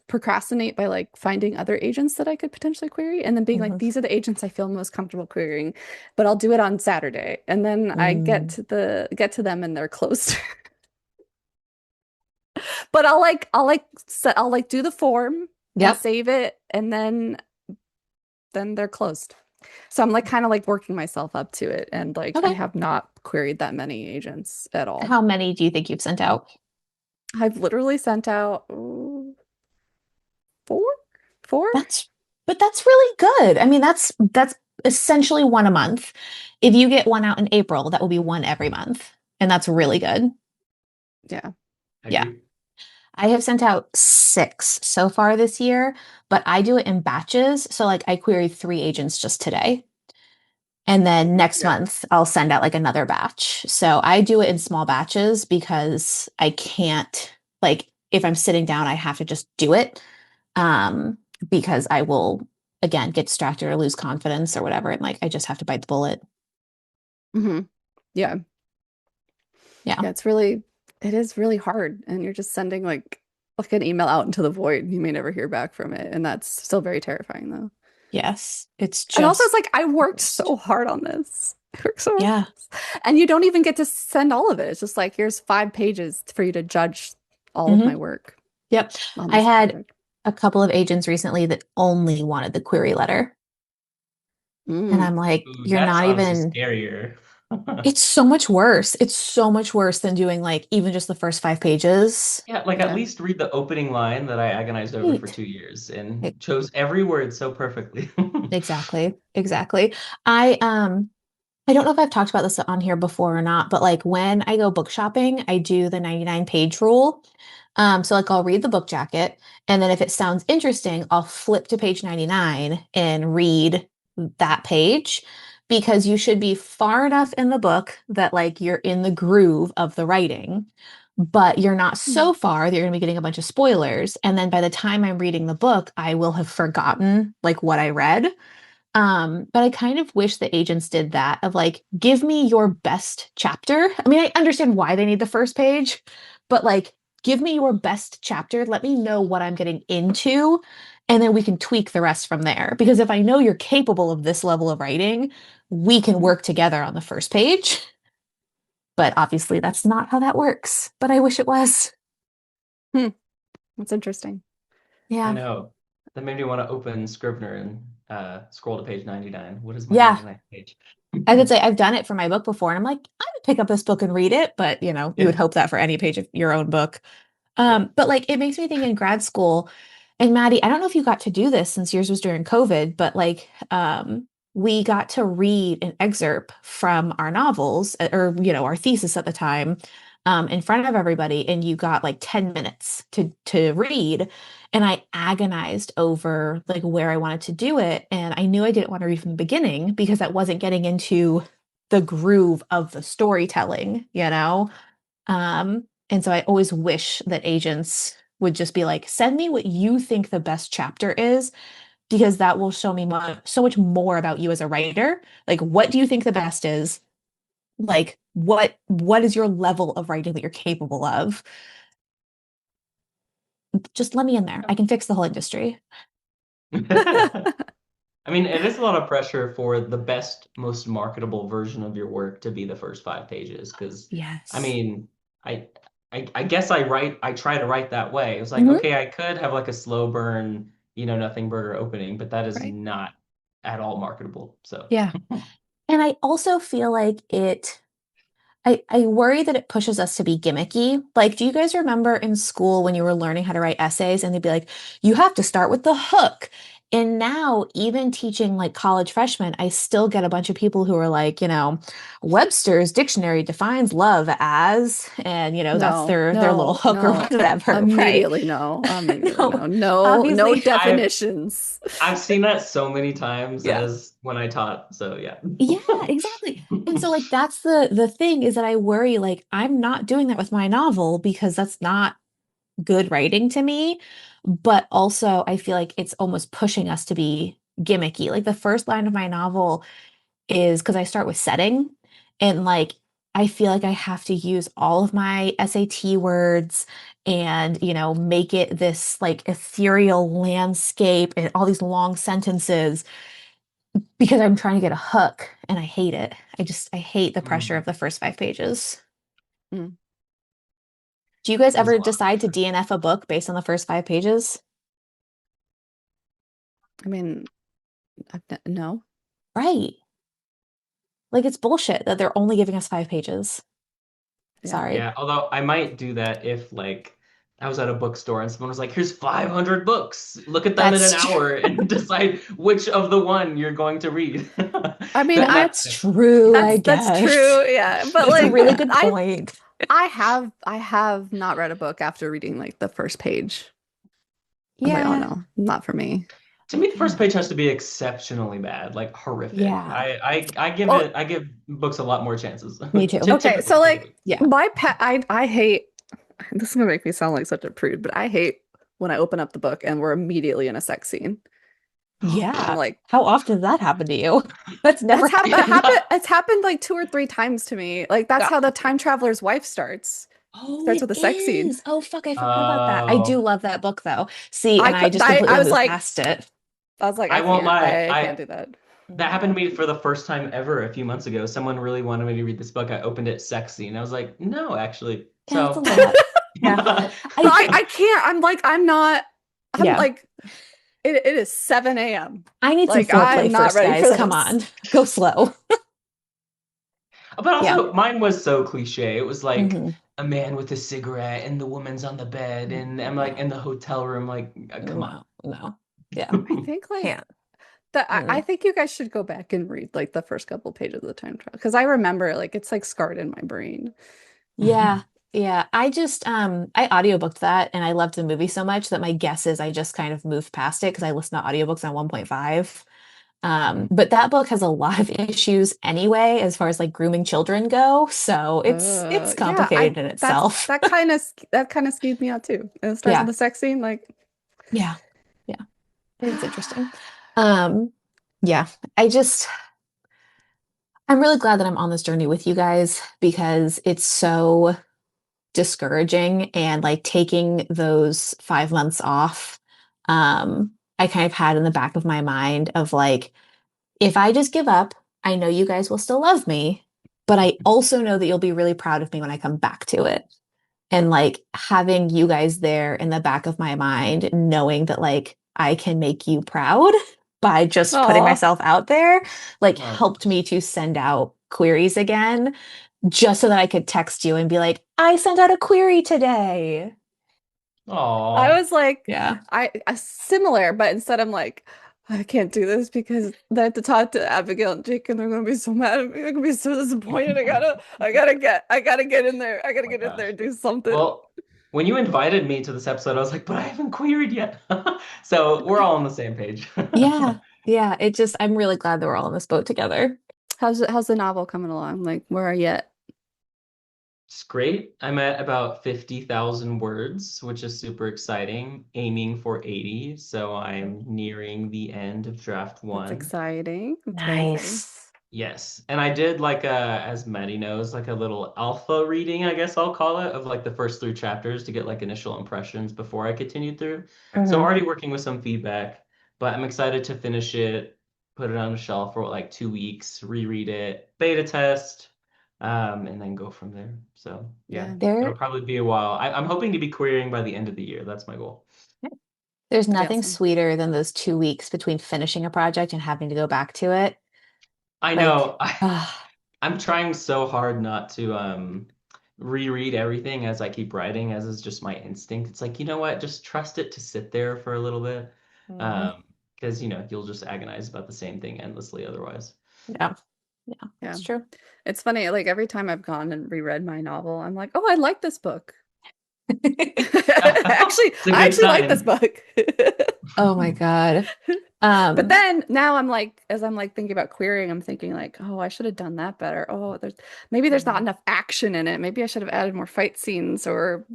procrastinate by like finding other agents that I could potentially query, and then being like, mhm, these are the agents I feel most comfortable querying, but I'll do it on Saturday, and then I mm. get to them and they're closed. But I'll like do the form and Yep. save it, and then they're closed. So I'm like kind of like working myself up to it, and like I Okay. have not queried that many agents at all. How many do you think you've sent out? I've literally sent out four, four. That's, but that's really good. I mean, that's essentially one a month. If you get one out in April, that will be one every month, and that's really good. Yeah. I Yeah. agree. I have sent out 6 so far this year, but I do it in batches. So like I queried 3 agents just today. And then next Yeah. month I'll send out like another batch. So I do it in small batches because I can't like if I'm sitting down, I have to just do it. Um, because I will again get distracted or lose confidence or whatever. And like I just have to bite the bullet. hmm Yeah. Yeah. Yeah. It is really hard, and you're just sending like an email out into the void. You may never hear back from it, and that's still very terrifying though. Yes. It's And also, it's just like I the worked worst. so hard on this. I worked so hard on Yeah. this. And you don't even get to send all of it. It's just like here's 5 pages for you to judge all of Hmm. my work Yep. on I this had project. a couple of agents recently that only wanted the query letter. And Mm. I'm like, Ooh, you're that's not honestly even, scarier. it's so much worse. It's so much worse than doing like even just the first 5 pages. Yeah, like at Yeah. least read the opening line that I agonized over for Right. 2 years E- and chose every word so perfectly. Exactly. Exactly. I don't know if I've talked about this on here before or not, but like when I go book shopping, I do the 99 page rule. So like I'll read the book jacket, and then if it sounds interesting, I'll flip to page 99 and read that page because you should be far enough in the book that like you're in the groove of the writing, but you're not Mm. so far that you're going to be getting a bunch of spoilers. And then by the time I'm reading the book, I will have forgotten like what I read. But I kind of wish the agents did that of like, give me your best chapter. I mean, I understand why they need the first page, but like, give me your best chapter. Let me know what I'm getting into, and then we can tweak the rest from there. Because if I know you're capable of this level of writing, we can Mhm. work together on the first page. But obviously, that's not how that works. But I wish it was. Hmm. That's interesting. I Yeah. know. That made me want to open Scrivener and scroll to page 99. What is my Yeah. 99th page? I would say I've done it for my book before, and I'm like, I would pick up this book and read it, but you would Yeah. hope that for any page of your own book. Yeah. But like it makes me think in grad school, and Maddie, I don't know if you got to do this since yours was during COVID, but like we got to read an excerpt from our novels or our thesis at the time in front of everybody, and you got like 10 minutes to read. And I agonized over like where I wanted to do it. And I knew I didn't want to read from the beginning because I wasn't getting into the groove of the storytelling. And so I always wish that agents would just be like, send me what you think the best chapter is, because that will show me so much more about you as a writer. Like, what do you think the best is? Like, what is your level of writing that you're capable of? Just let me in there. I can fix the whole industry. I mean, it is a lot of pressure for the best, most marketable version of your work to be the first 5 pages. Because, I Yes. mean, I, I guess I try to write that way. It was like, Hmm. okay, I could have like a slow burn, nothing burger opening, but that is Right. not at all marketable. So, Yeah. And I also feel like I worry that it pushes us to be gimmicky. Like, do you guys remember in school when you were learning how to write essays and they'd be like, you have to start with the hook? And now, even teaching like college freshmen, I still get a bunch of people who are like, Webster's dictionary defines love as, and that's No, their little no, hook or no. whatever, right? Immediately no. Immediately No, no. No, no obviously. I've definitions. I've seen that so many times Yeah. as when I taught. So yeah. Yeah, exactly. And so like that's the thing is that I worry like I'm not doing that with my novel because that's not good writing to me, but also I feel like it's almost pushing us to be gimmicky. Like the first line of my novel is because I start with setting and like I feel like I have to use all of my SAT words and make it this like ethereal landscape and all these long sentences because I'm trying to get a hook and I hate it. I hate the pressure Mm, of the first 5 pages. Mm. Do you guys it is a ever lot of decide to pressure. DNF a book based on the first 5 pages? I mean, no. Right. Like it's bullshit that they're only giving us 5 pages. Yeah. Sorry. Yeah, although I might do that if like I was at a bookstore and someone was like, "Here's 500 books. Look at them in an That's true. hour and decide which of the one you're going to read." I mean, That I might That's true, I that's guess. true. Yeah. But That's a like really good I point. I have not read a book after reading like the first page. I'm like, oh Yeah. no, not for me. to me the first Yeah. page has to be exceptionally bad, like horrific. Yeah. Well, I give books a lot more chances. Me too. okay, so Typically. like Yeah. my pet I hate this is gonna make me sound like such a prude, but I hate when I open up the book and we're immediately in a sex scene. I'm Yeah. like, How often does that happen to you? That's never that happened. happened it's happened like 2 or 3 times to me. Like that's Yeah. how the time traveler's wife Oh, starts it with a sex scene. is. Oh, fuck, I forgot about that. I do Oh, love that book though. See, and I just I completely was moved like past it. I won't lie. I can't I do that. That happened Mhm. to me for the first time ever a few months ago. Someone really wanted me to read this book. I opened it sexy and I was like, "No, actually." Yeah, that's a So, lot. Yeah. But I I can't. I'm not I'm yeah. like it is 7 a.m. I need some Like foreplay I'm not first, ready for guys. Come this. on. Go slow. but Yeah. also mine was so cliche. It was like Hmm. a man with a cigarette and the woman's on the bed and I'm like in No. the hotel room like, come on." No. No. Yeah. I think like Can't. that I Mm. think you guys should go back and read like the first couple pages of the time trial because I remember like it's like scarred in my brain. Yeah. Yeah. I audiobooked that and I loved the movie so much that my guess is I just kind of moved past it because I listen to audiobooks on 1.5. But that book has a lot of issues anyway, as far as like grooming children go. So it's Yeah, complicated in itself. that kind of skeeved me out too. And it starts with Yeah, the sex scene, like yeah, yeah. It's interesting. Um, yeah, I'm really glad that I'm on this journey with you guys because it's so discouraging and like taking those 5 months off. I kind of had in the back of my mind of like, if I just give up, I know you guys will still love me, but I also know that you'll be really proud of me when I come back to it. And like having you guys there in the back of my mind, knowing that like I can make you proud by just putting oh, myself out there, like Oh, helped me to send out queries again, just so that I could text you and be like, I sent out a query today. I oh, was like, Yeah. similar, but instead I'm like, I can't do this because I have to talk to Abigail and Jake, and they're gonna be so mad at me. They're gonna be so disappointed. I gotta get in there. I oh gotta my get in there gosh. and do something. Well, when you invited me to this episode, I was like, but I haven't queried yet. So we're all on the same page. Yeah. Yeah. I'm really glad that we're all in this boat together. How's the novel coming along? Like, where are you at? It's great. I'm at about 50,000 words, which is super exciting, aiming for 80. So I'm nearing the end of draft That's one. exciting. That's very exciting. Nice. Yes. And I did like as Maddie knows, like a little alpha reading, I guess I'll call it, of like the first three chapters to get like initial impressions before I continued through. So I'm Hmm. already working with some feedback, but I'm excited to finish it, put it on the shelf for like 2 weeks, reread it, beta test, and then go from there. So yeah, Yeah. it'll There, probably be a while. I'm hoping to be querying by the end of the year. That's my goal. there's That'd be nothing awesome. sweeter than those 2 weeks between finishing a project and having to go back to it. I Like, know. I'm trying so hard not to reread everything as I keep writing, as is just my instinct. It's like, you know what? Just trust it to sit there for a little bit. mhm. Because you'll just agonize about the same thing endlessly otherwise. Yeah, yeah, Yeah. that's true. It's funny, like every time I've gone and reread my novel, I'm like, oh, I like this book. Actually, It's a I good actually like this sign. book. Oh my God. But Um, then now I'm like, as I'm like thinking about querying, I'm thinking like, oh, I should have done that better. Oh, maybe there's not mhm. enough action in it. Maybe I should have added more fight scenes or,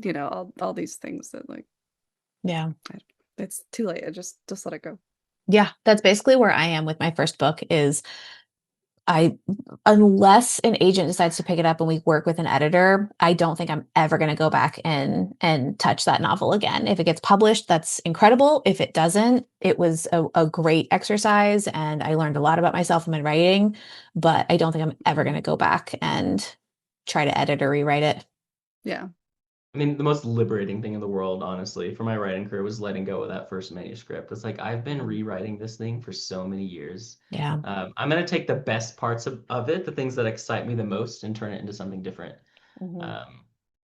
all these things that like Yeah. I, it's too late. I just let it go. Yeah, that's basically where I am with my first book is I unless an agent decides to pick it up and we work with an editor, I don't think I'm ever going to go back and touch that novel again. If it gets published, that's incredible. If it doesn't, it was a great exercise and I learned a lot about myself and my writing, but I don't think I'm ever going to go back and try to edit or rewrite it. Yeah. I mean, the most liberating thing in the world, honestly, for my writing career was letting go of that first manuscript. It's like I've been Mhm. rewriting this thing for so many years. Yeah. I'm gonna take the best parts of it, the things that excite me the most, and turn it into something different. Mhm. Um,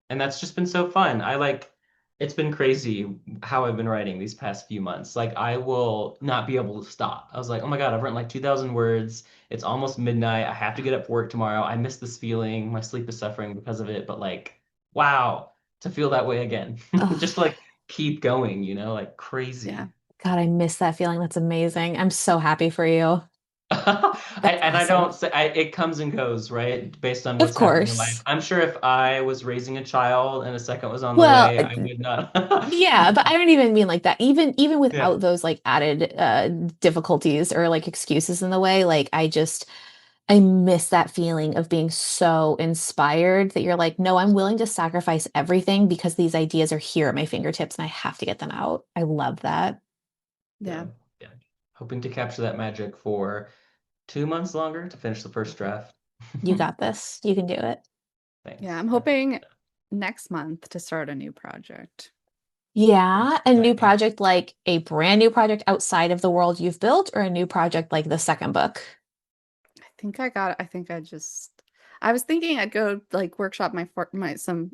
and that's just been so fun. It's been crazy how I've been writing these past few months. Like, I will not be able to stop. I was like, oh my God, I've written like 2,000 words. It's almost midnight. I have to get up for work tomorrow. I miss this feeling. My sleep is suffering because of it. But like, wow, to feel that way again. Just to Oh, like keep going, like Yeah. crazy. God, I miss that feeling. That's amazing. I'm so happy for you. That's I awesome. don't say it comes and goes, right? Based on Of what's happening in life. course. I'm sure if I was raising a child and a second was on the Well, way, I would not. yeah, but I don't even mean like that. Even Yeah. without those like added difficulties or like excuses in the way, like I miss that feeling of being so inspired that you're like, no, I'm willing to sacrifice everything because these ideas are here at my fingertips and I have to get them out. I love that. Yeah. So, yeah. Hoping to capture that magic for 2 months longer to finish the first draft. You got this. You can do it. Yeah. Thanks. I'm I appreciate hoping that. next month to start a new project. Yeah, That's a new exciting. project like a brand new project outside of the world you've built or a new project like the second book. I think I was thinking I'd go like workshop my some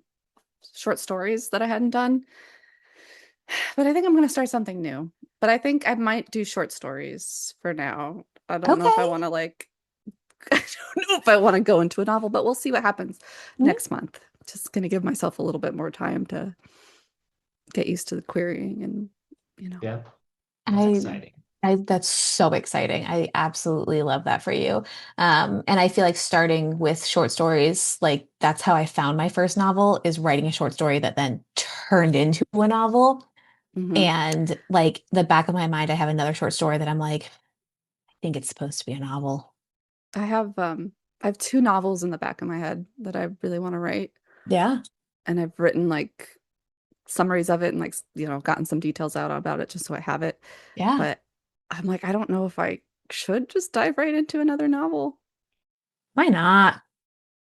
short stories that I hadn't done, but I think I'm going to start something new. But I think I might do short stories for now. I don't know if I Okay. want to like I don't know if I want to go into a novel, but we'll see what happens Mhm. next month. Just going to give myself a little bit more time to get used to the querying and you know. Yeah, that's I Yeah. exciting. that's so exciting. I absolutely love that for you. And I feel like starting with short stories, like that's how I found my first novel, is writing a short story that then turned into a novel. Hmm. And like the back of my mind, I have another short story that I'm like, I think it's supposed to be a novel. I have two novels in the back of my head that I really want to write, Yeah. and I've written like summaries of it and like gotten some details out about it just so I have it. Yeah. But I'm like, I don't know if I should just dive right into another novel. Why not?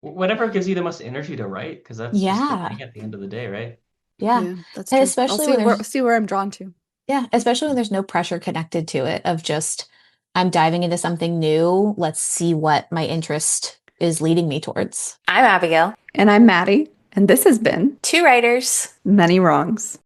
Whatever gives you the most energy to write, because that's just the Yeah. thing at the end of the day, right? Yeah. Yeah, that's And true. I'll especially when there's see where I'm drawn to. Yeah, especially when there's no pressure connected to it of just, I'm diving into something new. Let's see what my interest is leading me towards. I'm Abigail. And I'm Maddie, and this has been Two writers. Many Wrongs.